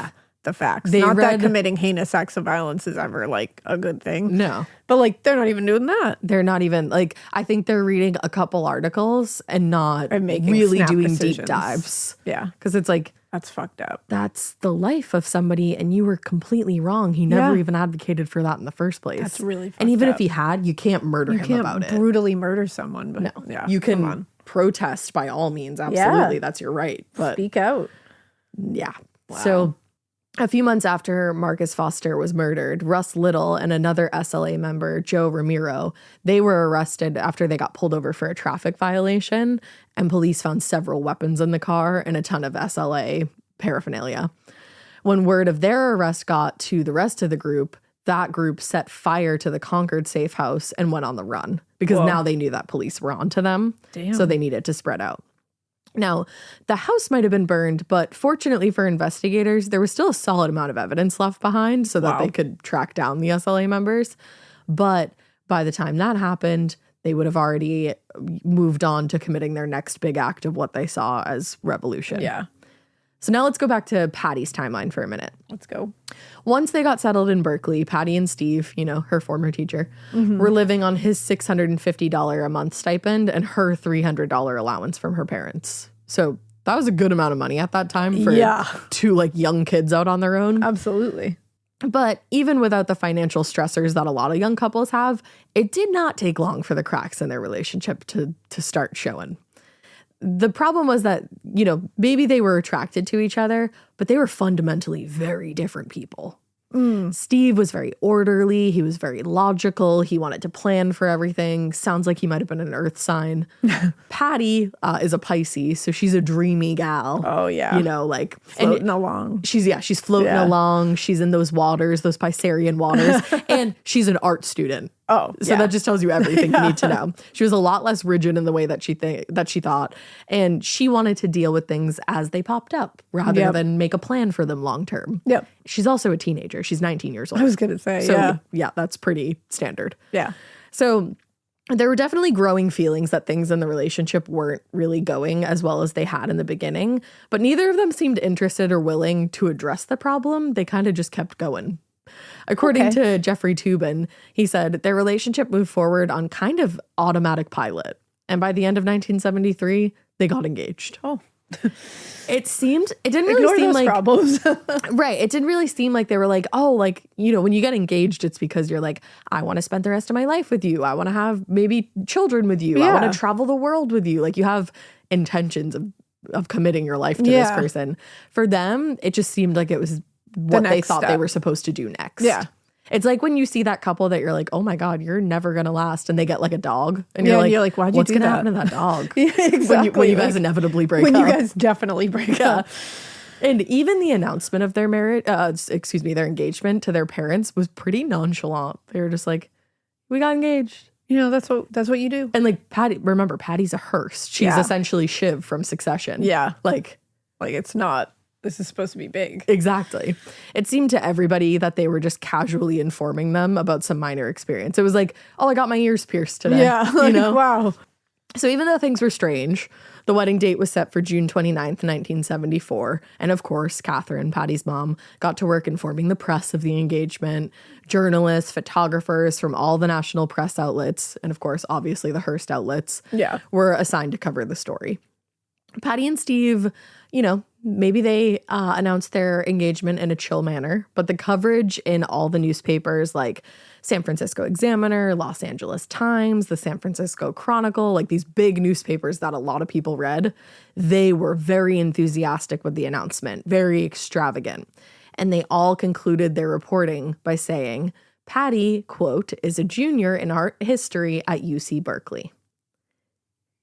the facts. They not that read- committing heinous acts of violence is ever, like, a good thing. No. But, like, they're not even doing that. They're not even, like, I think they're reading a couple articles and not And making really snap doing decisions. deep dives. Yeah. Because it's like, That's fucked up. that's the life of somebody and you were completely wrong. He never Yeah. even advocated for that in the first place. That's really And fucked even up. if he had, you can't murder You him can't about it. brutally murder someone. But No. yeah, You come can on. protest by all means. Absolutely. That's your right. But Speak out. yeah. So a few months after Marcus Foster was murdered, Russ Little and another SLA member, Joe Ramiro, they were arrested after they got pulled over for a traffic violation, and police found several weapons in the car and a ton of SLA paraphernalia. When word of their arrest got to the rest of the group, that group set fire to the Concord safe house and went on the run because now they knew that police were onto them. Damn. So they needed to spread out. Now, the house might have been burned, but fortunately for investigators, there was still a solid amount of evidence left behind so that they could track down the SLA members. But by the time that happened, they would have already moved on to committing their next big act of what they saw as revolution. Yeah. So now let's go back to Patty's timeline for a minute. Let's go. Once they got settled in Berkeley, Patty and Steve, her former teacher, were living on his $650 a month stipend and her $300 allowance from her parents. So that was a good amount of money at that time for two young kids out on their own. Absolutely. But even without the financial stressors that a lot of young couples have, it did not take long for the cracks in their relationship to start showing. The problem was that, maybe they were attracted to each other, but they were fundamentally very different people. Steve was very orderly. He was very logical. He wanted to plan for everything. Sounds like he might have been an earth sign. Patty is a Pisces, so she's a dreamy gal. Oh, yeah. Floating along. She's floating along. She's in those waters, those Piscean waters, and she's an art student. Oh, So that just tells you everything you need to know. She was a lot less rigid in the way that she thought, and she wanted to deal with things as they popped up rather than make a plan for them long term. Yep. She's also a teenager. She's 19 years old. I was going to say, So yeah, that's pretty standard. Yeah. So there were definitely growing feelings that things in the relationship weren't really going as well as they had in the beginning, but neither of them seemed interested or willing to address the problem. They kind of just kept going. According to Jeffrey Toobin, he said their relationship moved forward on kind of automatic pilot. And by the end of 1973, they got engaged. Oh. It didn't really Ignore seem those like problems. Right. It didn't really seem like they were like, oh, when you get engaged, it's because you're like, I want to spend the rest of my life with you. I want to have maybe children with you. I want to travel the world with you. Like, you have intentions of committing your life to this person. For them, it just seemed like it was what they next thought they step. were supposed to do next. Yeah. It's like when you see that couple that you're like, oh my God, you're never going to last. And they get like a dog. And Yeah, and you're like, why'd you what's do going to that? happen to that dog? Yeah, exactly. When you guys inevitably break when up. you guys definitely break up. And even the announcement of their marriage, their engagement to their parents was pretty nonchalant. They were just like, we got engaged. You know, that's what you do. And like remember, Patty's a Hearst. She's Yeah. essentially Shiv from Succession. Yeah. Like it's not, this is supposed to be big. exactly. It seemed to everybody that they were just casually informing them about some minor experience. It was like, oh, I got my ears pierced today. Yeah. You know? Wow. So even though things were strange, the wedding date was set for June 29th, 1974. And of course, Catherine, Patty's mom, got to work informing the press of the engagement. Journalists, photographers from all the national press outlets, and of course, obviously the Hearst outlets, were assigned to cover the story. Patty and Steve, you know, maybe they announced their engagement in a chill manner, but the coverage in all the newspapers like San Francisco Examiner, Los Angeles Times, the San Francisco Chronicle, like these big newspapers that a lot of people read, they were very enthusiastic with the announcement, very extravagant. And they all concluded their reporting by saying, Patty, quote, is a junior in art history at UC Berkeley.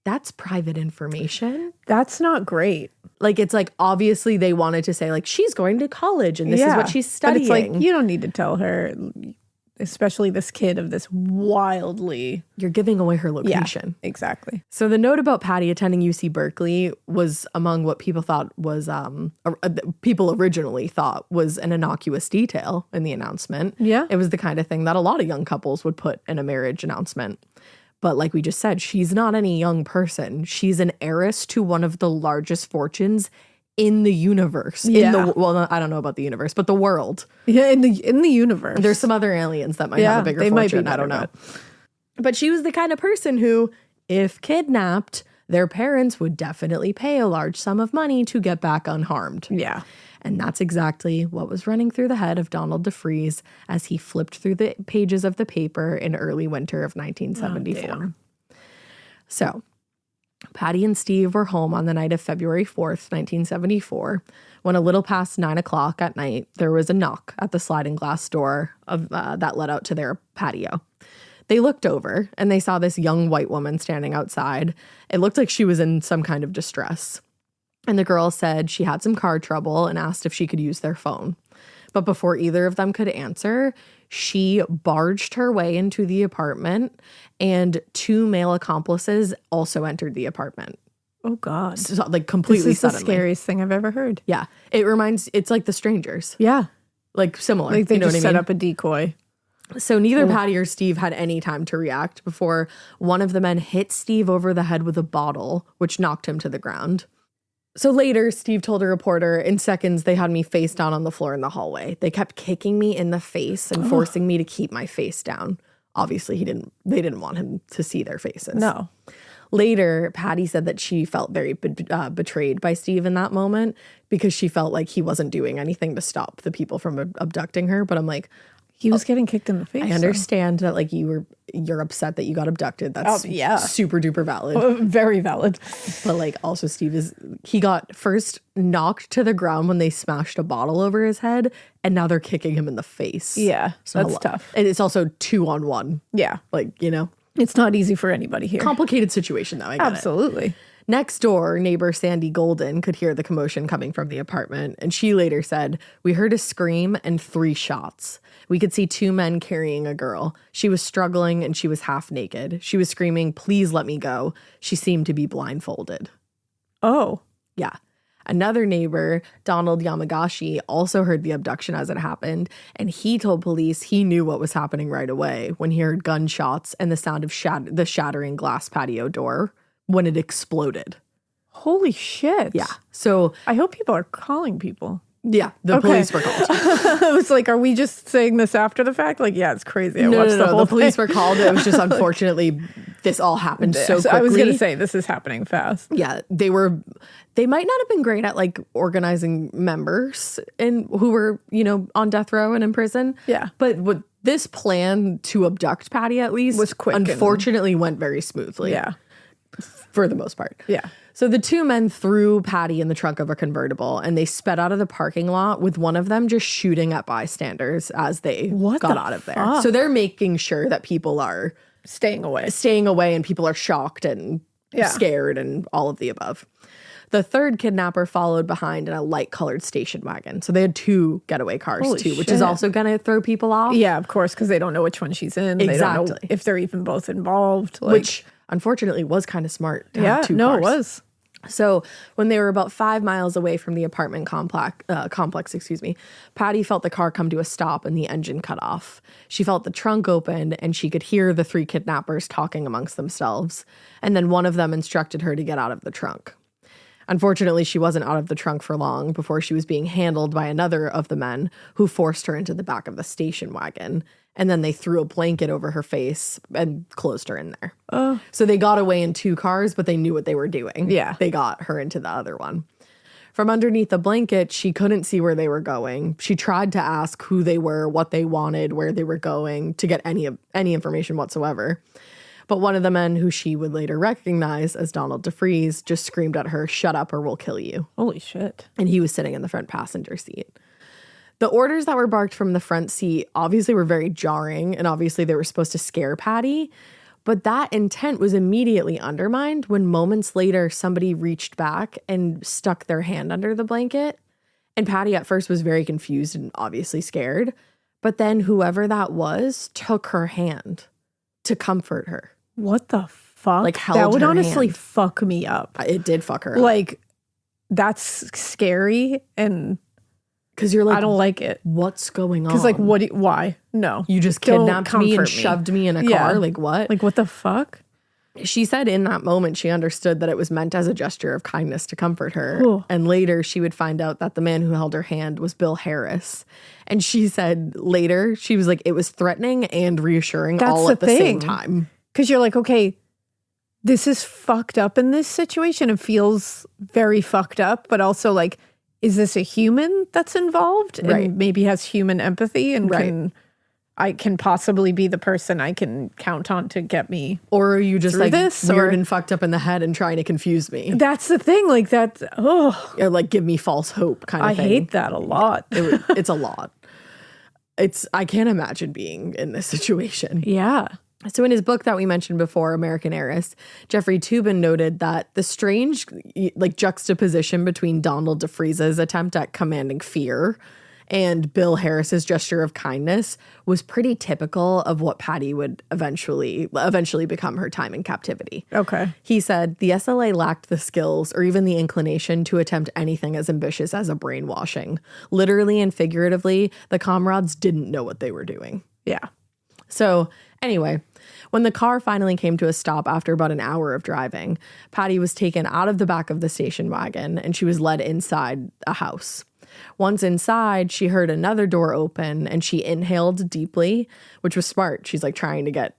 That's private information. That's not great. Like, it's like, obviously they wanted to say, like, she's going to college and this is what she's studying. But it's like, you don't need to tell her, especially this kid of this wildly. You're giving away her location. Yeah, exactly. So the note about Patty attending UC Berkeley was among what people thought was, people originally thought was an innocuous detail in the announcement. Yeah. It was the kind of thing that a lot of young couples would put in a marriage announcement. But like we just said, she's not any young person. She's an heiress to one of the largest fortunes in the universe. Yeah. Well, I don't know about the universe, but the world. Yeah, in the universe. There's some other aliens that might have a bigger they might be fortune. I don't better, know. But she was the kind of person who, if kidnapped, their parents would definitely pay a large sum of money to get back unharmed. Yeah. And that's exactly what was running through the head of Donald DeFreeze as he flipped through the pages of the paper in early winter of 1974. So, Patty and Steve were home on the night of February 4th, 1974, when a little past 9 o'clock at night, there was a knock at the sliding glass door of that led out to their patio. They looked over and they saw this young white woman standing outside. It looked like she was in some kind of distress. And the girl said she had some car trouble and asked if she could use their phone. But before either of them could answer, she barged her way into the apartment, and two male accomplices also entered the apartment. Oh, God. So, like, completely This is suddenly. the scariest thing I've ever heard. Yeah. It's like The Strangers. Yeah. Like, similar. Like they you know just what I set mean? up a decoy. So neither Patty or Steve had any time to react before one of the men hit Steve over the head with a bottle, which knocked him to the ground. So later, Steve told a reporter, in seconds, they had me face down on the floor in the hallway. They kept kicking me in the face and forcing me to keep my face down. Obviously, they didn't want him to see their faces. No. Later, Patty said that she felt very betrayed by Steve in that moment because she felt like he wasn't doing anything to stop the people from abducting her. But I'm like, He was getting kicked in the face. I understand that like you're upset that you got abducted. That's super duper valid. Very valid. But like also Steve he got first knocked to the ground when they smashed a bottle over his head, and now they're kicking him in the face. Yeah, So that's tough. And it's also 2-on-1. Yeah. Like, you know, It's not easy for anybody here. complicated situation though. I get it. Absolutely. Next door, neighbor Sandy Golden could hear the commotion coming from the apartment, and she later said, "We heard a scream and 3 shots. We could see 2 men carrying a girl. She was struggling and she was half naked. She was screaming, 'Please let me go.' She seemed to be blindfolded." Oh. Yeah. Another neighbor, Donald Yamagashi, also heard the abduction as it happened, and he told police he knew what was happening right away when he heard gunshots and the sound of the shattering glass patio door when it exploded. Holy shit. Yeah. So, I hope people are calling people. yeah, the police were called. I was like, are we just saying this after the fact? Like, yeah, it's crazy. I watched the whole The police thing. were called. It was just unfortunately this all happened so quickly. I was going to say, this is happening fast. Yeah, they might not have been great at like organizing members and who were, you know, on death row and in prison. Yeah. But what this plan to abduct Patty at least Was quick and- unfortunately went very smoothly. Yeah. For the most part. Yeah. So the two men threw Patty in the trunk of a convertible and they sped out of the parking lot with one of them just shooting at bystanders as they got out of there. So they're making sure that people are Staying away. And people are shocked and scared and all of the above. The third kidnapper followed behind in a light-colored station wagon. So they had 2 getaway cars too, which is also going to throw people off. Yeah, of course, because they don't know which one she's in. Exactly. They don't know if they're even both involved. Which, unfortunately, was kind of smart to have 2 cars. It was. So when they were about 5 miles away from the apartment complex, Patty felt the car come to a stop and the engine cut off. She felt the trunk open and she could hear the 3 kidnappers talking amongst themselves. And then one of them instructed her to get out of the trunk. Unfortunately, she wasn't out of the trunk for long before she was being handled by another of the men who forced her into the back of the station wagon. And then they threw a blanket over her face and closed her in there. So they got away in 2 cars, but they knew what they were doing. Yeah. They got her into the other one. From underneath the blanket, she couldn't see where they were going. She tried to ask who they were, what they wanted, where they were going to get any information whatsoever. But one of the men, who she would later recognize as Donald DeFreeze, just screamed at her, "Shut up or we'll kill you." Holy shit. And he was sitting in the front passenger seat. The orders that were barked from the front seat obviously were very jarring, and obviously they were supposed to scare Patty. But that intent was immediately undermined when moments later somebody reached back and stuck their hand under the blanket. And Patty at first was very confused and obviously scared. But then whoever that was took her hand to comfort her. What the fuck? Like, held that would her honestly hand. fuck me up. It did fuck her up. Like, that's scary, and Because you're like, I don't like it. what's going on? Because, like, why? No. You just Don't kidnapped me and comfort shoved me in a car? Like, what? Like, what the fuck? She said in that moment she understood that it was meant as a gesture of kindness to comfort her. Ooh. And later she would find out that the man who held her hand was Bill Heiress. And she said later, she was like, it was threatening and reassuring all at the same time. Because you're like, okay, this is fucked up in this situation. It feels very fucked up, but also like, is this a human that's involved and maybe has human empathy and I can possibly be the person I can count on to get me. Or are you just like this, weird or- and fucked up in the head and trying to confuse me? That's the thing. Like that. Oh, Or like give me false hope kind of I thing. hate that a lot. It's a lot. I can't imagine being in this situation. Yeah. So in his book that we mentioned before, American Heiress, Jeffrey Toobin noted that the strange like juxtaposition between Donald DeFreeze's attempt at commanding fear and Bill Harris's gesture of kindness was pretty typical of what Patty would eventually become her time in captivity. Okay. He said the SLA lacked the skills or even the inclination to attempt anything as ambitious as a brainwashing. Literally and figuratively, the comrades didn't know what they were doing. Yeah. So anyway, when the car finally came to a stop after about an hour of driving, Patty was taken out of the back of the station wagon and she was led inside a house. Once inside, she heard another door open and she inhaled deeply, which was smart. She's like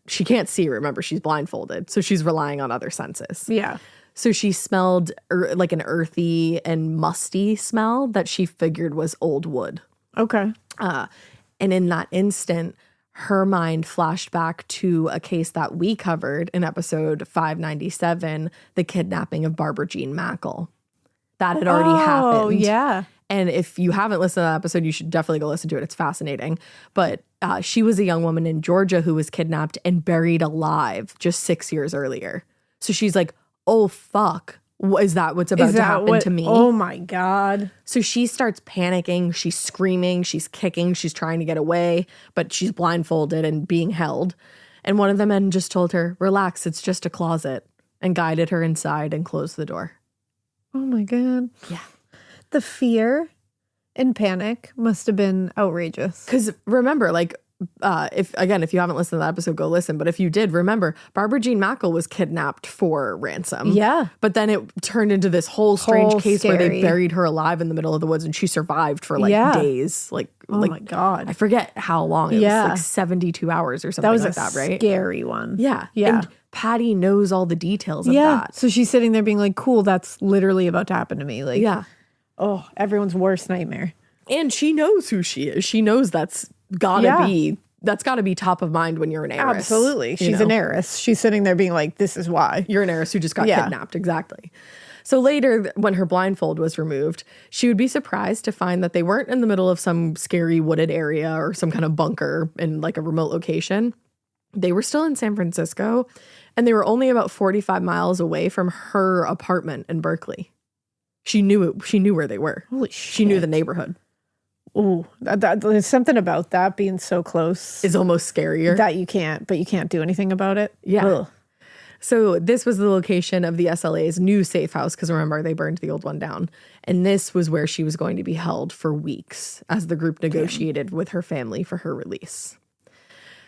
she can't see, remember, she's blindfolded. So she's relying on other senses. Yeah. So she smelled like an earthy and musty smell that she figured was old wood. Okay. And in that instant, her mind flashed back to a case that we covered in episode 597, the kidnapping of Barbara Jean Mackle. That had already happened. Oh, yeah. And if you haven't listened to that episode, you should definitely go listen to it. It's fascinating. But she was a young woman in Georgia who was kidnapped and buried alive just 6 years earlier. So she's like, oh, fuck. Is that what's about to happen to me? Oh, my God. So she starts panicking. She's screaming. She's kicking. She's trying to get away. But she's blindfolded and being held. And one of the men just told her, relax, it's just a closet, and guided her inside and closed the door. Oh, my God. Yeah. The fear and panic must have been outrageous. Because remember, like, if you haven't listened to that episode, go listen. But if you did, remember, Barbara Jean Mackle was kidnapped for ransom. Yeah. But then it turned into this whole strange case where they scary. buried her alive in the middle of the woods and she survived for like days. Like, Oh, my God. I forget how long. It was like 72 hours or something That was like that, right? Scary one. Yeah. Yeah. And Patty knows all the details of that. So she's sitting there being like, cool, that's literally about to happen to me. Like, Yeah. oh, everyone's worst nightmare. And she knows who she is. She knows that's gotta be top of mind when you're an heiress. Absolutely. She's an heiress. She's sitting there being like, this is why. You're an heiress who just got kidnapped. Exactly. So later, when her blindfold was removed, she would be surprised to find that they weren't in the middle of some scary wooded area or some kind of bunker in like a remote location. They were still in San Francisco, and they were only about 45 miles away from her apartment in Berkeley. She knew it. She knew where they were. Holy She knew the neighborhood. Ooh, there's something about that being so close Is almost scarier. that you can't do anything about it. Yeah. Ugh. So this was the location of the SLA's new safe house, because remember, they burned the old one down. And this was where she was going to be held for weeks as the group negotiated with her family for her release.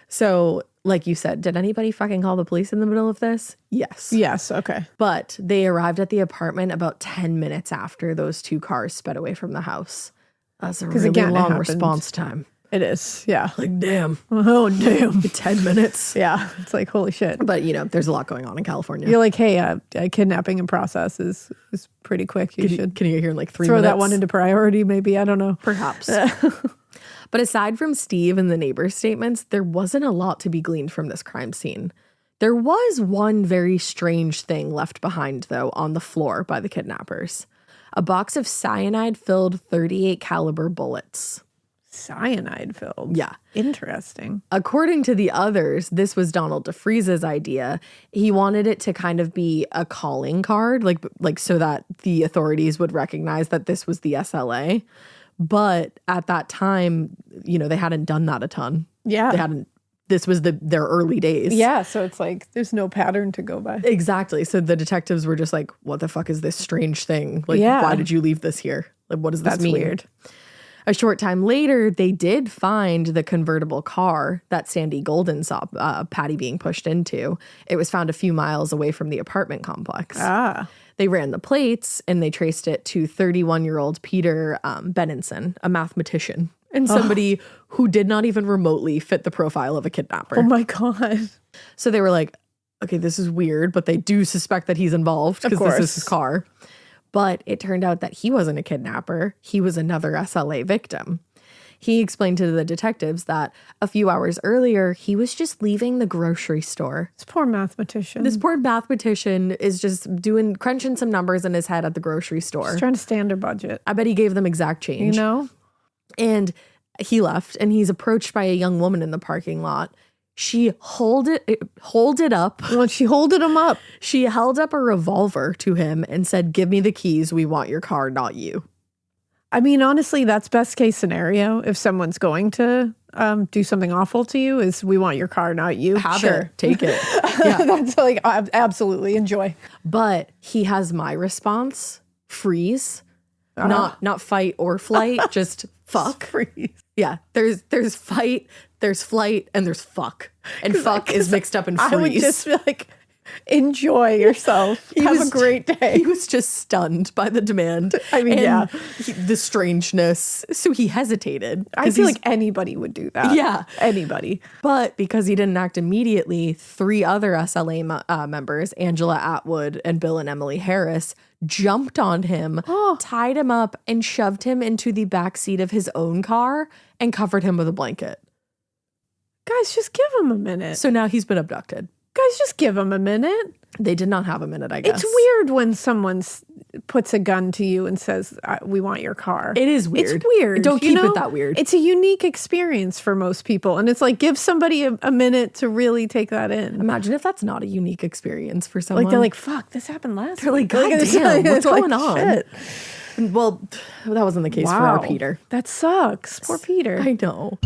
So, like you said, did anybody fucking call the police in the middle of this? Yes. Yes. Okay. But they arrived at the apartment about 10 minutes after those two cars sped away from the house. That's a really again, it long happened. response time. It is. Yeah. Like, damn. Oh, damn. 10 minutes. Yeah. It's like, holy shit. But, you know, there's a lot going on in California. You're like, hey, kidnapping in process is pretty quick. You should Can you get here in like 3 throw minutes? that one into priority, maybe. I don't know. Perhaps. But aside from Steve and the neighbors' statements, there wasn't a lot to be gleaned from this crime scene. There was one very strange thing left behind, though, on the floor by the kidnappers. A box of cyanide-filled .38 caliber bullets. Cyanide filled. Yeah. Interesting. According to the others, this was Donald DeFreeze's idea. He wanted it to kind of be a calling card, like so that the authorities would recognize that this was the SLA. But at that time, you know, they hadn't done that a ton. Yeah. They hadn't. This was their early days. Yeah. So it's like there's no pattern to go by. Exactly. So the detectives were just like, what the fuck is this strange thing? Like, Yeah. why did you leave this here? Like, what does this That's mean? weird. A short time later, they did find the convertible car that Sandy Golden saw Patty being pushed into. It was found a few miles away from the apartment complex. Ah. They ran the plates and they traced it to 31-year-old Peter Benenson, a mathematician, and somebody who did not even remotely fit the profile of a kidnapper. Oh my God. So they were like, okay, this is weird, but they do suspect that he's involved because this is his car. But it turned out that he wasn't a kidnapper. He was another SLA victim. He explained to the detectives that a few hours earlier, he was just leaving the grocery store. This poor mathematician. This poor mathematician is just crunching some numbers in his head at the grocery store. Just trying to stay under budget. I bet he gave them exact change. You know? And he left, and he's approached by a young woman in the parking lot. She holded up. Well, she holded him up. She held up a revolver to him and said, "Give me the keys. We want your car, not you." I mean, honestly, that's best case scenario. If someone's going to do something awful to you, is we want your car, not you. Have Sure. it. Take it. Yeah. That's like, absolutely enjoy. But he has my response: freeze. Not fight or flight, just fuck. Freeze. Yeah, there's fight, there's flight, and there's fuck. And fuck is mixed up in freeze. I would just be like, enjoy yourself. Have a great day. He was just stunned by the demand. I mean, and yeah. the strangeness. So he hesitated. I feel like anybody would do that. Yeah. Anybody. But because he didn't act immediately, 3 other SLA members, Angela Atwood and Bill and Emily Harris, jumped on him, tied him up, and shoved him into the back seat of his own car and covered him with a blanket. Guys, just give him a minute. So now he's been abducted. Guys, just give him a minute. They did not have a minute, I guess. It's weird when someone puts a gun to you and says, we want your car. It is weird. It's weird. Don't keep it that weird. It's a unique experience for most people. And it's like, give somebody a minute to really take that in. Imagine if that's not a unique experience for someone. Like, they're like, fuck, this happened last They're like, week. God it's damn, what's like, going on? shit. Well, that wasn't the case for our Peter. That sucks. Poor Peter. I know.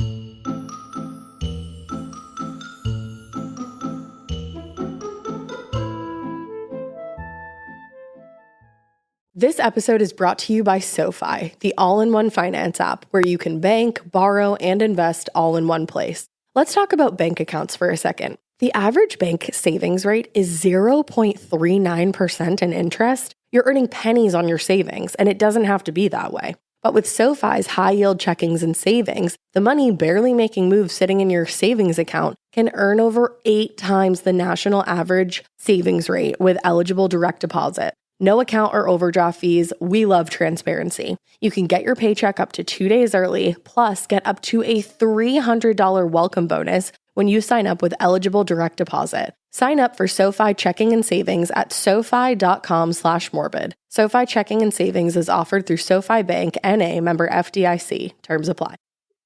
This episode is brought to you by SoFi, the all-in-one finance app where you can bank, borrow, and invest all in one place. Let's talk about bank accounts for a second. The average bank savings rate is 0.39% in interest. You're earning pennies on your savings, and it doesn't have to be that way. But with SoFi's high-yield checkings and savings, the money barely making moves sitting in your savings account can earn over 8 times the national average savings rate with eligible direct deposit. No account or overdraft fees. We love transparency. You can get your paycheck up to 2 days early, plus get up to a $300 welcome bonus when you sign up with eligible direct deposit. Sign up for SoFi Checking and Savings at SoFi.com/morbid. SoFi Checking and Savings is offered through SoFi Bank, N.A., member FDIC. Terms apply.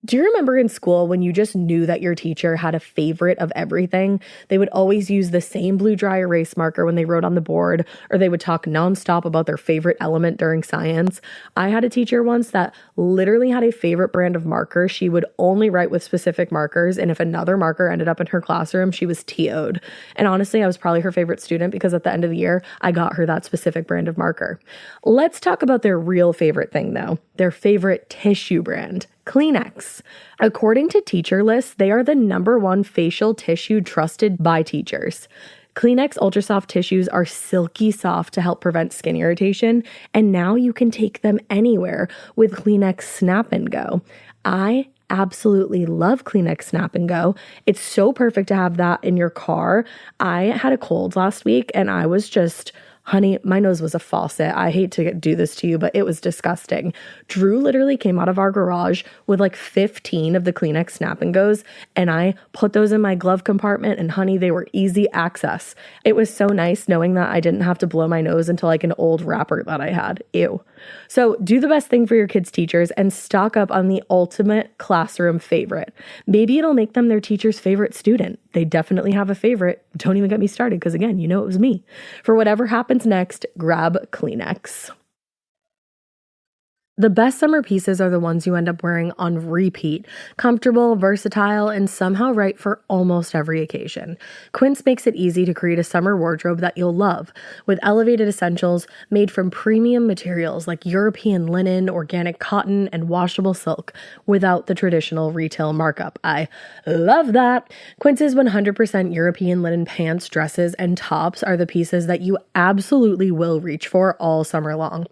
Do you remember in school when you just knew that your teacher had a favorite of everything? They would always use the same blue dry erase marker when they wrote on the board, or they would talk nonstop about their favorite element during science. I had a teacher once that literally had a favorite brand of marker. She would only write with specific markers, and if another marker ended up in her classroom, she was TO'd. And honestly, I was probably her favorite student because at the end of the year, I got her that specific brand of marker. Let's talk about their real favorite thing, though. Their favorite tissue brand. Kleenex. According to teacher lists, they are the #1 facial tissue trusted by teachers. Kleenex Ultra Soft tissues are silky soft to help prevent skin irritation, and now you can take them anywhere with Kleenex Snap and Go. I absolutely love Kleenex Snap and Go. It's so perfect to have that in your car. I had a cold last week and I was just... Honey, my nose was a faucet. I hate to do this to you, but it was disgusting. Drew literally came out of our garage with like 15 of the Kleenex Snap and Goes, and I put those in my glove compartment, and honey, they were easy access. It was so nice knowing that I didn't have to blow my nose into like an old wrapper that I had. Ew. So do the best thing for your kids' teachers and stock up on the ultimate classroom favorite. Maybe it'll make them their teacher's favorite student. They definitely have a favorite. Don't even get me started because, again, you know it was me. For whatever happens next, grab Kleenex. The best summer pieces are the ones you end up wearing on repeat. Comfortable, versatile, and somehow right for almost every occasion. Quince makes it easy to create a summer wardrobe that you'll love, with elevated essentials made from premium materials like European linen, organic cotton, and washable silk, without the traditional retail markup. I love that! Quince's 100% European linen pants, dresses, and tops are the pieces that you absolutely will reach for all summer long.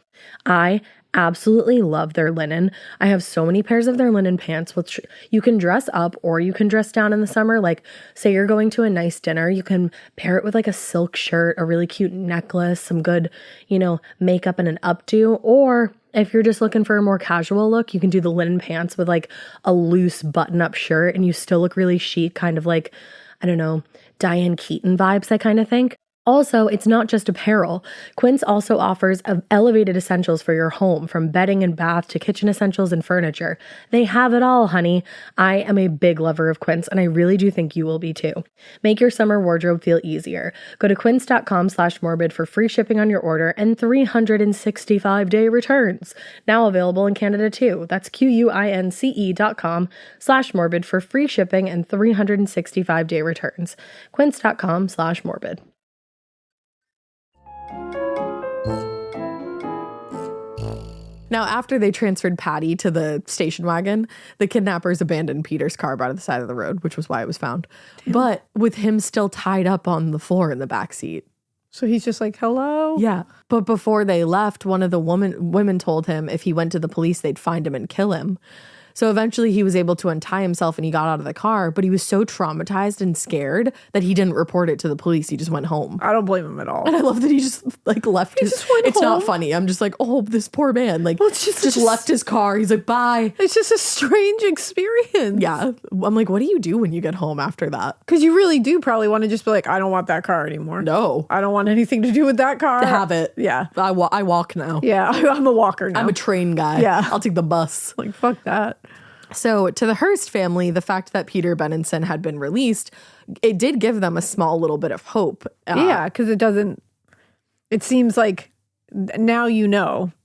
I absolutely love their linen. I have so many pairs of their linen pants, which you can dress up or you can dress down in the summer. Like, say you're going to a nice dinner, you can pair it with like a silk shirt, a really cute necklace, some good, makeup and an updo. Or if you're just looking for a more casual look, you can do the linen pants with like a loose button-up shirt and you still look really chic, kind of like, I don't know, Diane Keaton vibes, I kind of think. Also, it's not just apparel. Quince also offers elevated essentials for your home, from bedding and bath to kitchen essentials and furniture. They have it all, honey. I am a big lover of Quince, and I really do think you will be too. Make your summer wardrobe feel easier. Go to quince.com/morbid for free shipping on your order and 365-day returns. Now available in Canada too. That's QUINCE.com/morbid for free shipping and 365-day returns. Quince.com/morbid. Now, after they transferred Patty to the station wagon, the kidnappers abandoned Peter's car by the side of the road, which was why it was found. Damn. But with him still tied up on the floor in the back seat. So he's just like, hello? Yeah. But before they left, one of the women told him if he went to the police, they'd find him and kill him. So eventually he was able to untie himself and he got out of the car, but he was so traumatized and scared that he didn't report it to the police. He just went home. I don't blame him at all. And I love that he just like left it's home. Not funny. I'm just like, oh, this poor man. Like, just left his car. He's like, bye. It's just a strange experience. Yeah. I'm like, what do you do when you get home after that? Because you really do probably want to just be like, I don't want that car anymore. No. I don't want anything to do with that car. Have it. Yeah. I walk now. Yeah. I'm a walker now. I'm a train guy. Yeah. I'll take the bus. Like, fuck that. So to the Hearst family, the fact that Peter Benenson had been released, it did give them a small little bit of hope. Yeah, because it seems like now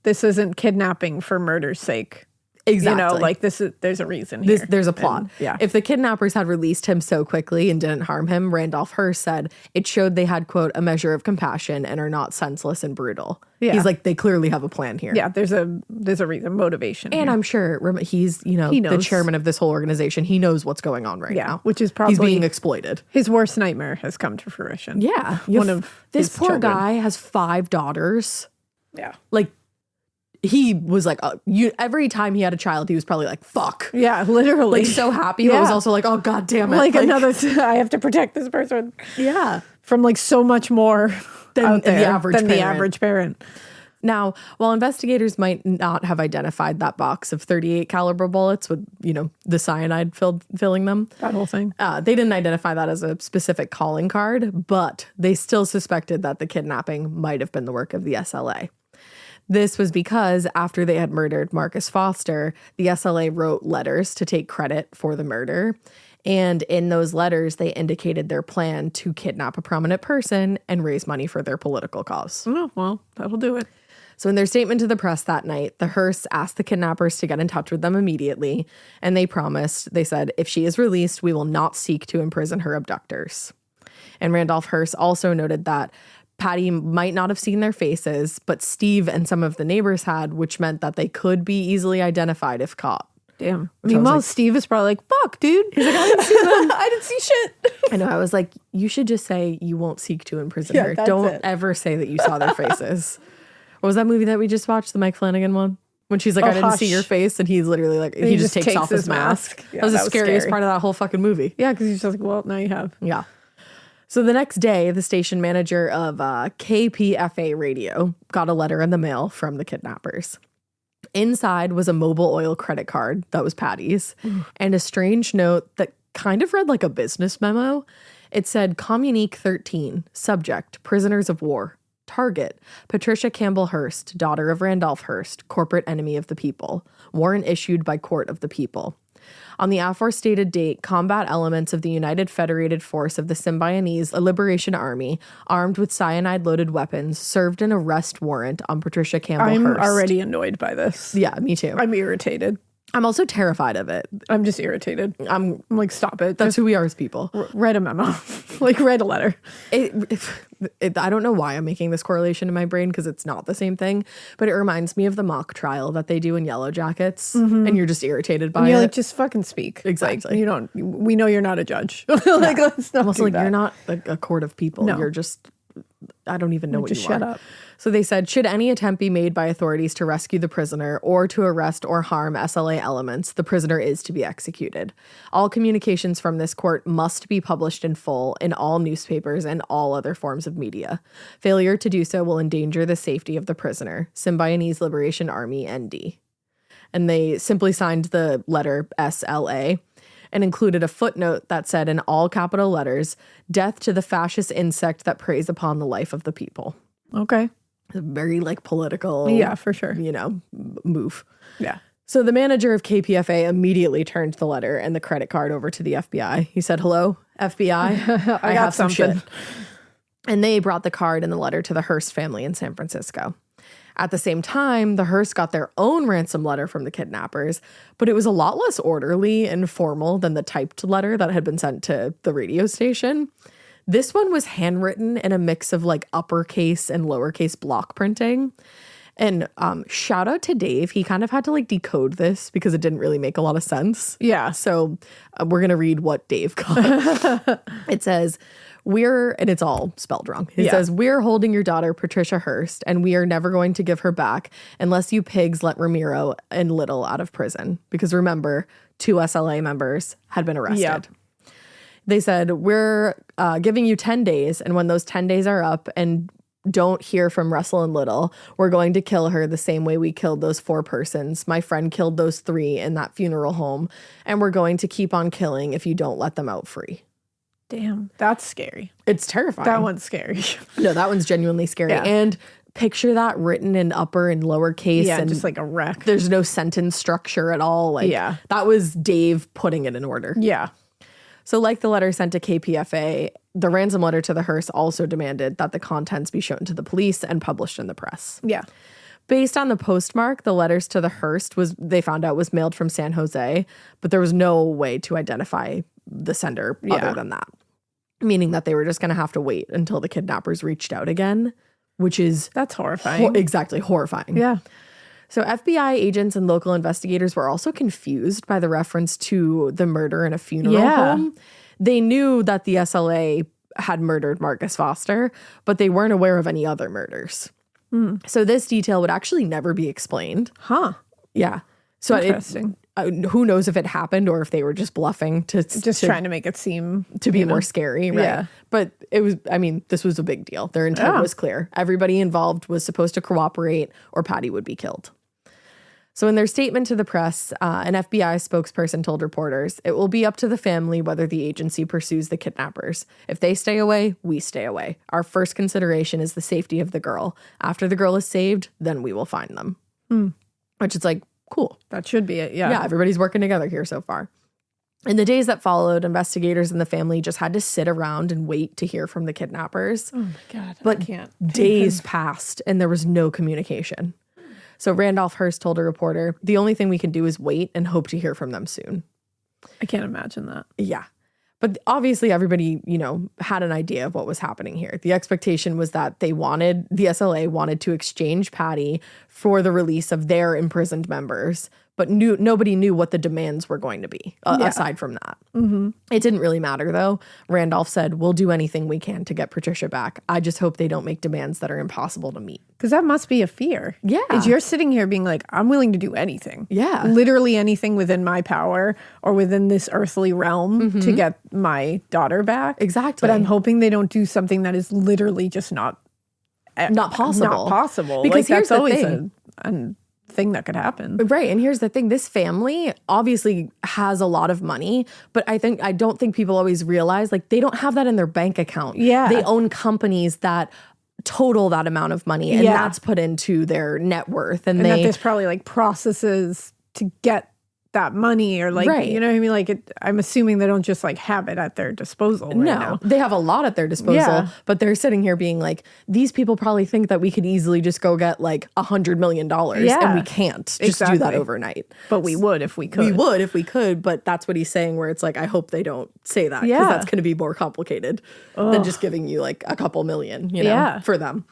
this isn't kidnapping for murder's sake. Exactly. Like there's a reason here. There's a plot. And, yeah. If the kidnappers had released him so quickly and didn't harm him, Randolph Hearst said, it showed they had, quote, a measure of compassion and are not senseless and brutal. Yeah. He's like, they clearly have a plan here. Yeah, there's a reason, motivation. And here. I'm sure he's, he the chairman of this whole organization. He knows what's going on right now. Which is probably... He's being exploited. His worst nightmare has come to fruition. Yeah. One of this poor children. guy has 5 daughters. Yeah. Like, he was like, every time he had a child, he was probably like, fuck. Yeah, literally. Like, so happy, but was also like, oh, God damn it. Like another, I have to protect this person. Yeah. From like so much more than out there the average than the average parent. Now, while investigators might not have identified that box of 38 caliber bullets with, the cyanide filling them, That whole thing. they didn't identify that as a specific calling card, but they still suspected that the kidnapping might have been the work of the SLA. This was because after they had murdered Marcus Foster, the SLA wrote letters to take credit for the murder. And in those letters, they indicated their plan to kidnap a prominent person and raise money for their political cause. Oh, well, that'll do it. So in their statement to the press that night, the Hearsts asked the kidnappers to get in touch with them immediately. And they said, if she is released, we will not seek to imprison her abductors. And Randolph Hearst also noted that Patty might not have seen their faces, but Steve and some of the neighbors had, which meant that they could be easily identified if caught. Damn. I was Meanwhile, like- Steve is probably like, fuck, dude. He's like, I didn't see them. I didn't see shit. I know. I was like, you should just say you won't seek to imprison Yeah, her. that's Don't it. ever say that you saw their faces. What was that movie that we just watched? The Mike Flanagan one? When she's like, I didn't see Hush. your face. And he's literally like, he just takes off his mask. Yeah, that was the that was scariest scary. part of that whole fucking movie. Yeah, because he's just like, well, now you have. Yeah. So the next day, the station manager of KPFA radio got a letter in the mail from the kidnappers. Inside was a mobile oil credit card that was Patty's and a strange note that kind of read like a business memo. It said, Communique 13, subject, prisoners of war. Target, Patricia Campbell Hearst, daughter of Randolph Hearst, corporate enemy of the people. Warrant issued by court of the people. On the aforestated date, combat elements of the United Federated Force of the Symbionese Liberation Army, armed with cyanide-loaded weapons, served an arrest warrant on Patricia Campbell I'm Hearst. already annoyed by this. Yeah, me too. I'm irritated. I'm also terrified of it. I'm just irritated. I'm like, stop it. That's Just who we are as people. write a memo. Like, write a letter. I don't know why I'm making this correlation in my brain because it's not the same thing, but it reminds me of the mock trial that they do in Yellow Jackets, and you're just irritated by And you're it. like, just fucking speak. Exactly. Like, we know you're not a judge. Like, let's not Almost do like that. you're not a court of people. No. You're just, I don't even know what just you shut are. up. So they said, should any attempt be made by authorities to rescue the prisoner or to arrest or harm SLA elements, the prisoner is to be executed. All communications from this court must be published in full in all newspapers and all other forms of media. Failure to do so will endanger the safety of the prisoner. Symbionese Liberation Army, ND. And they simply signed the letter SLA and included a footnote that said in all capital letters, death to the fascist insect that preys upon the life of the people. Okay. A very like political, Yeah, for sure. move. Yeah. So the manager of KPFA immediately turned the letter and the credit card over to the FBI. He said, hello, FBI, I got have some something. shit. And they brought the card and the letter to the Hearst family in San Francisco. At the same time, the Hearsts got their own ransom letter from the kidnappers, but it was a lot less orderly and formal than the typed letter that had been sent to the radio station. This one was handwritten in a mix of like uppercase and lowercase block printing. And shout out to Dave. He kind of had to like decode this because it didn't really make a lot of sense. Yeah. So we're going to read what Dave got. It says, and it's all spelled wrong. It says, we're holding your daughter, Patricia Hearst, and we are never going to give her back unless you pigs let Ramiro and Little out of prison. Because remember, 2 SLA members had been arrested. Yep. They said, we're giving you 10 days. And when those 10 days are up and don't hear from Russell and Little, we're going to kill her the same way we killed those 4 persons. My friend killed those 3 in that funeral home. And we're going to keep on killing if you don't let them out free. Damn. That's scary. It's terrifying. That one's scary. No, that one's genuinely scary. Yeah. And picture that written in upper and lower case. Yeah, and just like a wreck. there's no sentence structure at all. Like, Yeah. that was Dave putting it in order. Yeah. So like the letter sent to KPFA, the ransom letter to the Hearst also demanded that the contents be shown to the police and published in the press. Yeah. Based on the postmark, the letters to the Hearst they found out was mailed from San Jose, but there was no way to identify the sender other than that. Meaning that they were just going to have to wait until the kidnappers reached out again, which is That's horrifying. exactly horrifying. Yeah. So FBI agents and local investigators were also confused by the reference to the murder in a funeral home. They knew that the SLA had murdered Marcus Foster, but they weren't aware of any other murders. So this detail would actually never be explained. Huh. Yeah. So Interesting. who knows if it happened or if they were just bluffing to trying to make it seem to be more scary, right? Yeah. But it was, I mean, this was a big deal. Their intent was clear. Everybody involved was supposed to cooperate or Patty would be killed. So in their statement to the press, an FBI spokesperson told reporters, "It will be up to the family whether the agency pursues the kidnappers. If they stay away, we stay away. Our first consideration is the safety of the girl. After the girl is saved, then we will find them." Which is like, cool. That should be it. Yeah. Yeah, everybody's working together here so far. In the days that followed, investigators and the family just had to sit around and wait to hear from the kidnappers. Oh my God. But I can't. days passed and there was no communication. So Randolph Hearst told a reporter, "The only thing we can do is wait and hope to hear from them soon." I can't imagine that. Yeah. But obviously everybody, had an idea of what was happening here. The expectation was that the SLA wanted to exchange Patty for the release of their imprisoned members, but nobody knew what the demands were going to be aside from that. It didn't really matter though. Randolph said, "We'll do anything we can to get Patricia back. I just hope they don't make demands that are impossible to meet." Because that must be a fear. Yeah. Is you're sitting here being like, I'm willing to do anything. Yeah. Literally anything within my power or within this earthly realm to get my daughter back. Exactly. But I'm hoping they don't do something that is literally just not possible. Not possible. Because here's that's the always thing. a thing that could happen. Right. And here's the thing. This family obviously has a lot of money, but I don't think people always realize they don't have that in their bank account. Yeah. They own companies that total that amount of money and that's put into their net worth. And that there's probably processes to get that money or Right. you know what I mean? I'm assuming they don't just have it at their disposal right now. They have a lot at their disposal, Yeah. but they're sitting here being like, these people probably think that we could easily just go get $100 million and we can't just do that overnight. But we would if we could. We would if we could, but that's what he's saying where it's I hope they don't say that because Yeah. that's going to be more complicated than just giving you a couple million, Yeah. for them.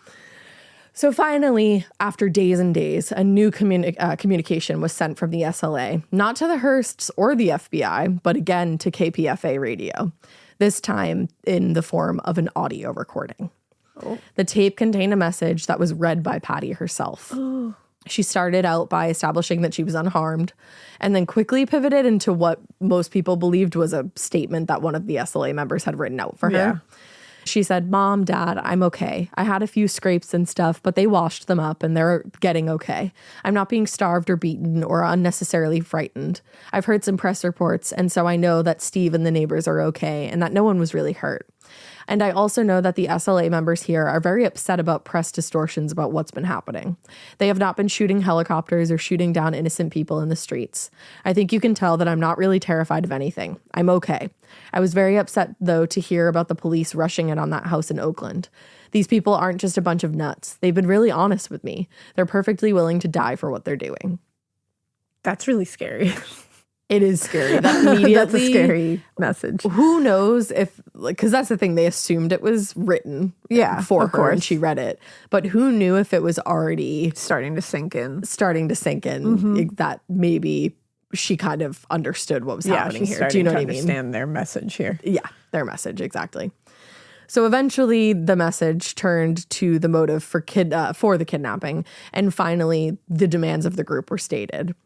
So finally, after days and days, a new communication was sent from the SLA, not to the Hearsts or the FBI, but again to KPFA radio, this time in the form of an audio recording. Oh. The tape contained a message that was read by Patty herself. Oh. She started out by establishing that she was unharmed and then quickly pivoted into what most people believed was a statement that one of the SLA members had written out for her. Yeah. She said, "Mom, Dad, I'm okay. I had a few scrapes and stuff, but they washed them up and they're getting okay. I'm not being starved or beaten or unnecessarily frightened. I've heard some press reports, and so I know that Steve and the neighbors are okay and that no one was really hurt. And I also know that the SLA members here are very upset about press distortions about what's been happening. They have not been shooting helicopters or shooting down innocent people in the streets. I think you can tell that I'm not really terrified of anything. I'm okay. I was very upset, though, to hear about the police rushing in on that house in Oakland. These people aren't just a bunch of nuts. They've been really honest with me. They're perfectly willing to die for what they're doing." That's really scary. It is scary. That immediately, That's a scary message. Who knows if, because that's the thing, they assumed it was written for of her course. and she read it. But who knew if it was already Starting to sink in. That maybe she kind of understood what was happening she's here. Do you know what I starting to mean? understand their message here. Yeah, their message, exactly. So eventually the message turned to the motive for the kidnapping. And finally, the demands of the group were stated.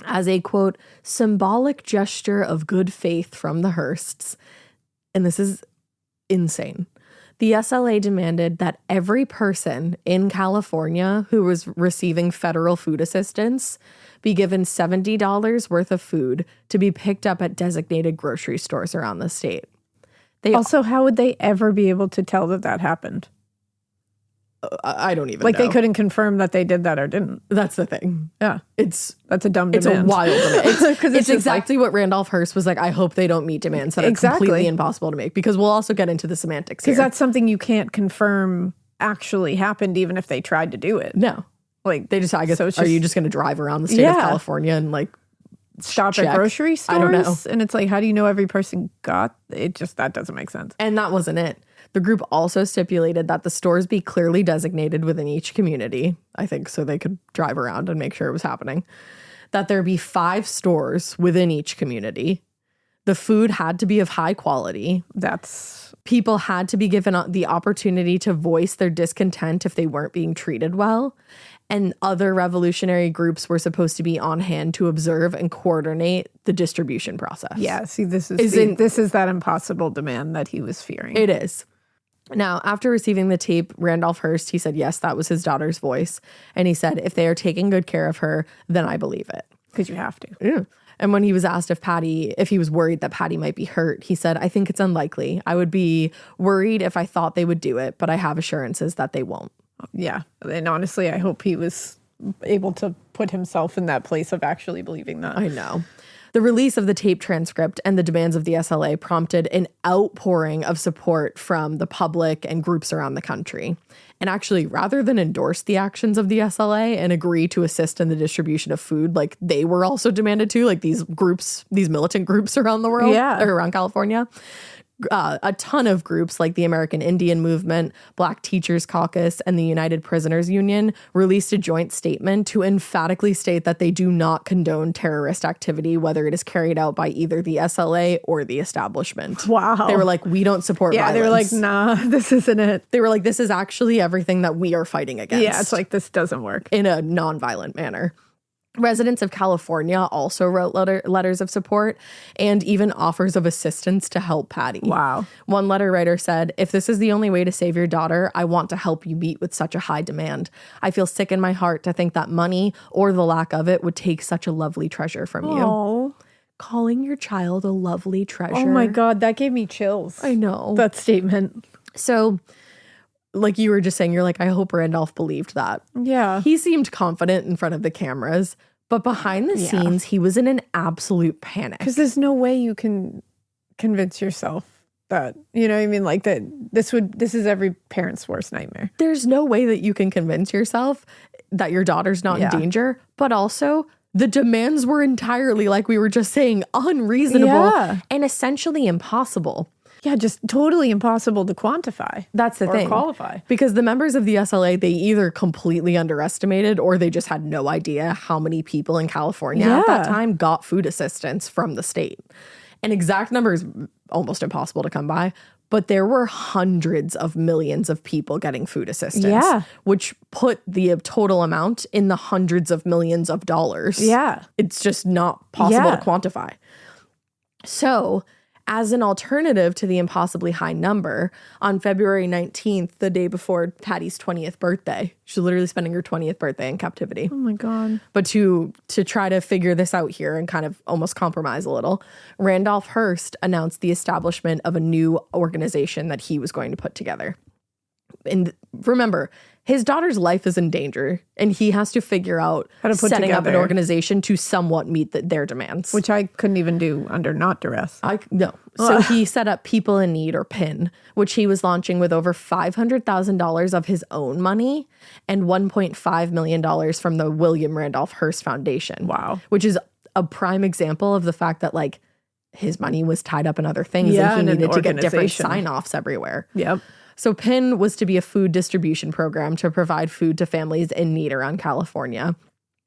As a, quote, symbolic gesture of good faith from the Hearsts. And this is insane. The SLA demanded that every person in California who was receiving federal food assistance be given $70 worth of food to be picked up at designated grocery stores around the state. Also, how would they ever be able to tell that that happened? I don't even know. They couldn't confirm that they did that or didn't. That's the thing. Yeah. That's a dumb It's demand. a wild demand. It's just exactly what Randolph Hearst was like, I hope they don't meet demands that are completely impossible to make, because we'll also get into the semantics here. Because that's something you can't confirm actually happened even if they tried to do it. No. They just, I guess, so it's are you just going to drive around the state of California and stop check? at grocery stores? I don't know. And it's how do you know every person got it? That doesn't make sense. And that wasn't it. The group also stipulated that the stores be clearly designated within each community, I think, so they could drive around and make sure it was happening. That there be 5 stores within each community. The food had to be of high quality. People had to be given the opportunity to voice their discontent if they weren't being treated well. and other revolutionary groups were supposed to be on hand to observe and coordinate the distribution process. Yeah, see, this is that impossible demand that he was fearing. It is. Now, after receiving the tape, Randolph Hearst, he said, yes, that was his daughter's voice. And he said, if they are taking good care of her, then I believe it. Because you have to. Yeah. And when he was asked if he was worried that Patty might be hurt, he said, I think it's unlikely. I would be worried if I thought they would do it, but I have assurances that they won't. Yeah. And honestly, I hope he was able to put himself in that place of actually believing that. I know. The release of the tape transcript and the demands of the SLA prompted an outpouring of support from the public and groups around the country. And actually, rather than endorse the actions of the SLA and agree to assist in the distribution of food, like they were also demanded to, like these militant groups around the world, or around California, a ton of groups like the American Indian Movement, Black Teachers Caucus, and the United Prisoners Union released a joint statement to emphatically state that they do not condone terrorist activity, whether it is carried out by either the SLA or the establishment. Wow. They were like, we don't support violence. They were like, nah, this isn't it. They were like, this is actually everything that we are fighting against. Yeah, it's like, this doesn't work. In a nonviolent manner. Residents of California also wrote letters of support and even offers of assistance to help Patty. Wow. One letter writer said, if this is the only way to save your daughter, I want to help you meet with such a high demand. I feel sick in my heart to think that money or the lack of it would take such a lovely treasure from you. Oh. Calling your child a lovely treasure. Oh my God, that gave me chills. I know. That statement. So, like you were just saying, you're like, I hope Randolph believed that. Yeah. He seemed confident in front of the cameras, but behind the scenes, he was in an absolute panic. Because there's no way you can convince yourself that, you know what I mean? Like that this is every parent's worst nightmare. There's no way that you can convince yourself that your daughter's not in danger, but also the demands were entirely, like we were just saying, unreasonable and essentially impossible. Yeah, just totally impossible to quantify. That's the thing. Or qualify. Because the members of the SLA, they either completely underestimated or they just had no idea how many people in California at that time got food assistance from the state. An exact number is almost impossible to come by, but there were hundreds of millions of people getting food assistance, which put the total amount in the hundreds of millions of dollars. Yeah. It's just not possible to quantify. So, as an alternative to the impossibly high number, on February 19th, the day before Patty's 20th birthday, she's literally spending her 20th birthday in captivity. Oh my God. But to try to figure this out here and kind of almost compromise a little, Randolph Hearst announced the establishment of a new organization that he was going to put together. And remember, his daughter's life is in danger, and he has to figure out how to put setting together up an organization to somewhat meet their demands. Which I couldn't even do under not duress. No. So he set up People in Need, or PIN, which he was launching with over $500,000 of his own money and $1.5 million from the William Randolph Hearst Foundation. Wow. Which is a prime example of the fact that, like, his money was tied up in other things and he needed to get different sign-offs everywhere. Yep. So PIN was to be a food distribution program to provide food to families in need around California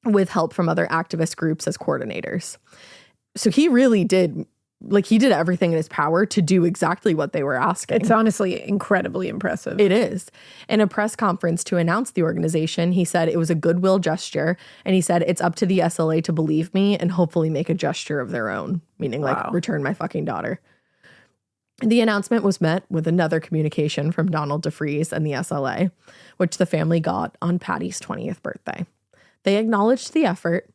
with help from other activist groups as coordinators. So he really did, like, he did everything in his power to do exactly what they were asking. It's honestly incredibly impressive. It is. In a press conference to announce the organization, he said it was a goodwill gesture, and he said it's up to the SLA to believe me and hopefully make a gesture of their own, meaning like return my fucking daughter. The announcement was met with another communication from Donald DeFreeze and the SLA, which the family got on Patty's 20th birthday. They acknowledged the effort,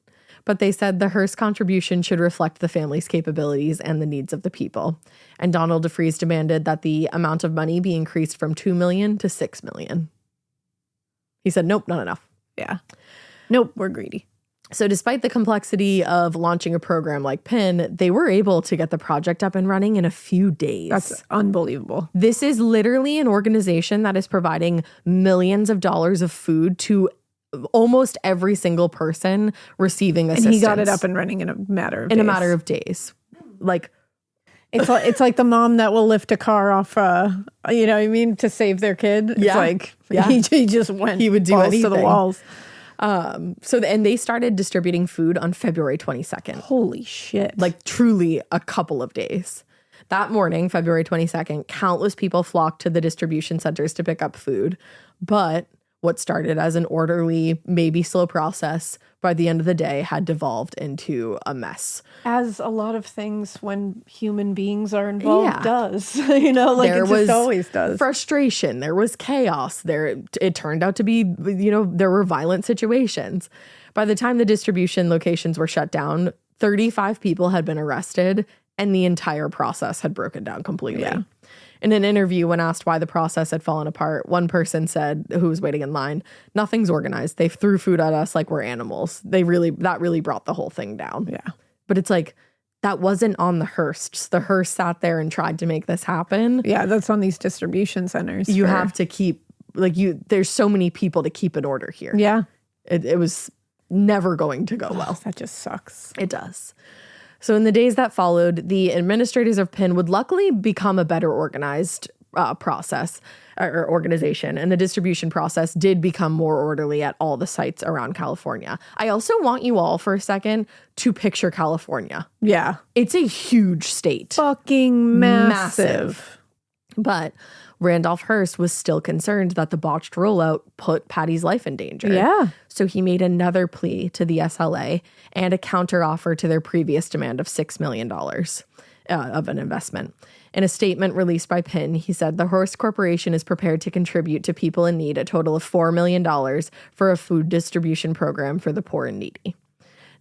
but they said the Hearst contribution should reflect the family's capabilities and the needs of the people. And Donald DeFreeze demanded that the amount of money be increased from $2 million to $6 million. He said, nope, not enough. Yeah. Nope, we're greedy. So despite the complexity of launching a program like PIN, they were able to get the project up and running in a few days. That's unbelievable. This is literally an organization that is providing millions of dollars of food to almost every single person receiving assistance. And he got it up and running in a matter of days. Like, it's like the mom that will lift a car off, you know what I mean, to save their kid. It's like he just went. He would do balls anything to the walls. And they started distributing food on February 22nd. Holy shit. Like, truly a couple of days. That morning, February 22nd, countless people flocked to the distribution centers to pick up food. But what started as an orderly, maybe slow process, by the end of the day had devolved into a mess. As a lot of things when human beings are involved Yeah. does. It just always does. Frustration. There was chaos. It turned out to be, there were violent situations. By the time the distribution locations were shut down, 35 people had been arrested and the entire process had broken down completely. Yeah. In an interview, when asked why the process had fallen apart, one person said, who was waiting in line, "Nothing's organized. They threw food at us like we're animals. That really brought the whole thing down." Yeah. But it's like, that wasn't on the Hearsts. The Hearst sat there and tried to make this happen. Yeah, that's on these distribution centers. You have to keep, there's so many people to keep in order here. Yeah. It was never going to go well. That just sucks. It does. So in the days that followed, the administrators of PIN would luckily become a better organized process or organization, and the distribution process did become more orderly at all the sites around California. I also want you all for a second to picture California. Yeah. It's a huge state. Fucking massive. But Randolph Hearst was still concerned that the botched rollout put Patty's life in danger. Yeah. So he made another plea to the SLA and a counteroffer to their previous demand of $6 million of an investment. In a statement released by PIN, he said the Hearst Corporation is prepared to contribute to people in need a total of $4 million for a food distribution program for the poor and needy.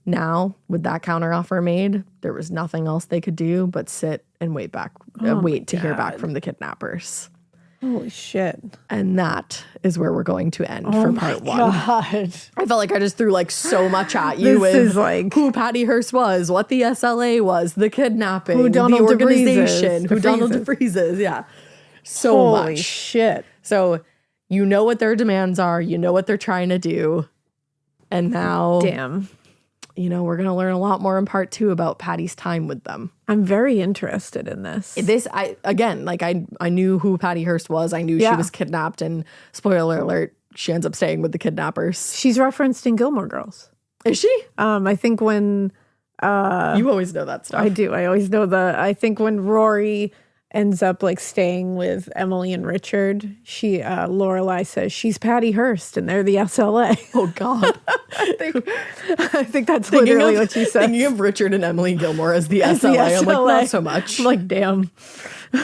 Now, with that counteroffer made, there was nothing else they could do but sit and wait to hear back from the kidnappers. Holy shit. And that is where we're going to end for part one. God. I felt like I just threw so much at you This is with who Patty Hearst was, what the SLA was, the kidnapping, Who Donald the organization, DeFreeze is. who Donald DeFreeze is. Yeah. So Holy much. shit. So you know what their demands are. You know what they're trying to do. And now, Damn. we're going to learn a lot more in part two about Patty's time with them. I'm very interested in this. I knew who Patty Hearst was. I knew she Yeah. was kidnapped, and spoiler alert, she ends up staying with the kidnappers. She's referenced in Gilmore Girls. Is she? I think when You always know that stuff. I do. I always know I think when Rory ends up staying with Emily and Richard, Lorelai says she's Patty Hearst and they're the SLA. Oh God. I think that's literally what she said. Thinking of Richard and Emily Gilmore as the SLA. I'm like, not so much. I'm like, damn.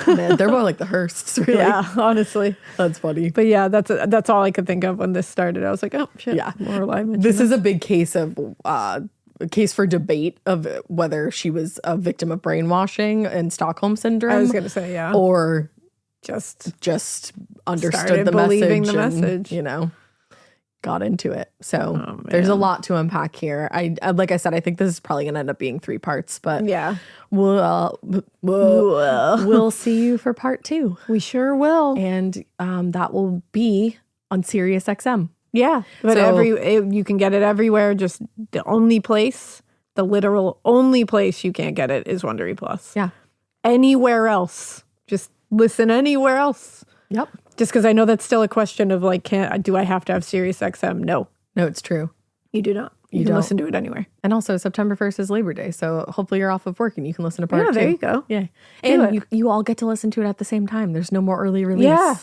Man, they're more like the Hearsts, really. Yeah, honestly. That's funny. But yeah, that's all I could think of when this started. I was like, oh shit. Yeah. Lorelai mentioned This is a big case of a case for debate of whether she was a victim of brainwashing and Stockholm syndrome. I was gonna say, yeah. Or just understood started the believing message. the and, message. Got into it. So there's a lot to unpack here. Like I said, I think this is probably gonna end up being 3 parts, but yeah. We'll see you for part 2. We sure will. And that will be on Sirius XM. Yeah, but So- you can get it everywhere. Just the literal only place you can't get it is Wondery Plus. Yeah. Anywhere else, just listen anywhere else. Yep. Just because I know that's still a question of do I have to have Sirius XM? No, No, it's true. you do not. You can don't. listen to it anywhere. And also September 1st is Labor Day. So hopefully you're off of work and you can listen to part 2. Yeah, there you go. Yeah. Do And it. you all get to listen to it at the same time. There's no more early release. Yeah,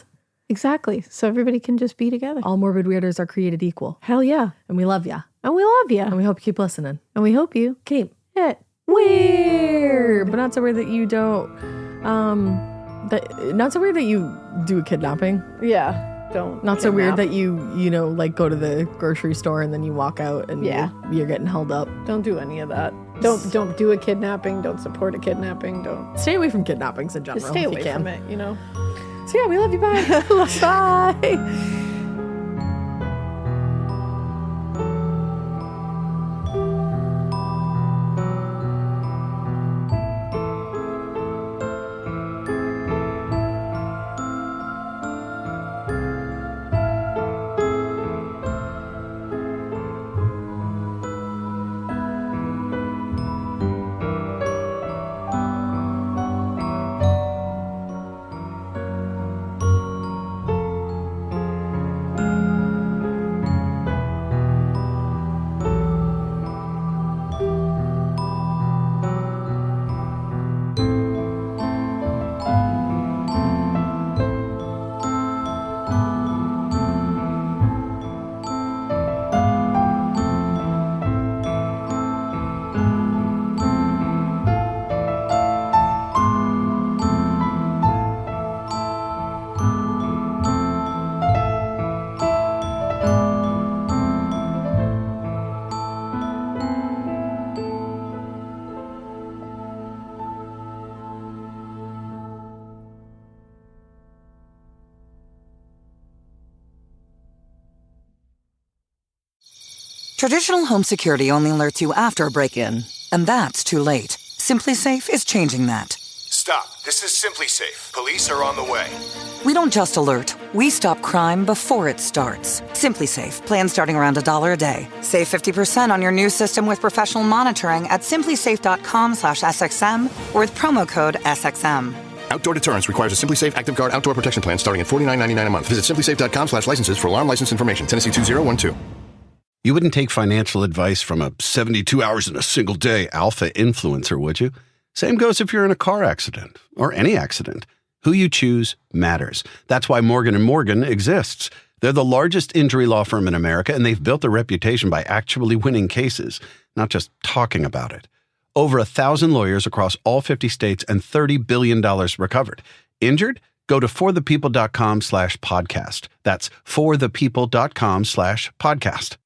exactly. So everybody can just be together. All morbid weirdos are created equal. Hell yeah. And we love ya. And we love you. And we hope you keep listening. And we hope you Keep it weird. But not so weird that you don't not so weird that you do a kidnapping. Yeah. Don't. Not so weird kidnap. that you go to the grocery store and then you walk out and Yeah. you're getting held up. Don't do any of that. Don't do a kidnapping. Don't support a kidnapping. Don't. Stay away from kidnappings in general. Just stay if away you can. from it, So yeah, we love you. Bye. Bye. Traditional home security only alerts you after a break-in, and that's too late. Simply Safe is changing that. Stop. This is Simply Safe. Police are on the way. We don't just alert, we stop crime before it starts. Simply Safe, plan starting around $1 a day. Save 50% on your new system with professional monitoring at simplysafe.com/SXM or with promo code SXM. Outdoor deterrence requires a Simply Safe Active Guard outdoor protection plan starting at $49.99 a month. Visit simplysafe.com/licenses for alarm license information. Tennessee 2012. You wouldn't take financial advice from a 72 hours in a single day alpha influencer, would you? Same goes if you're in a car accident or any accident. Who you choose matters. That's why Morgan & Morgan exists. They're the largest injury law firm in America, and they've built a reputation by actually winning cases, not just talking about it. Over 1,000 lawyers across all 50 states and $30 billion recovered. Injured? Go to forthepeople.com/podcast. That's forthepeople.com/podcast.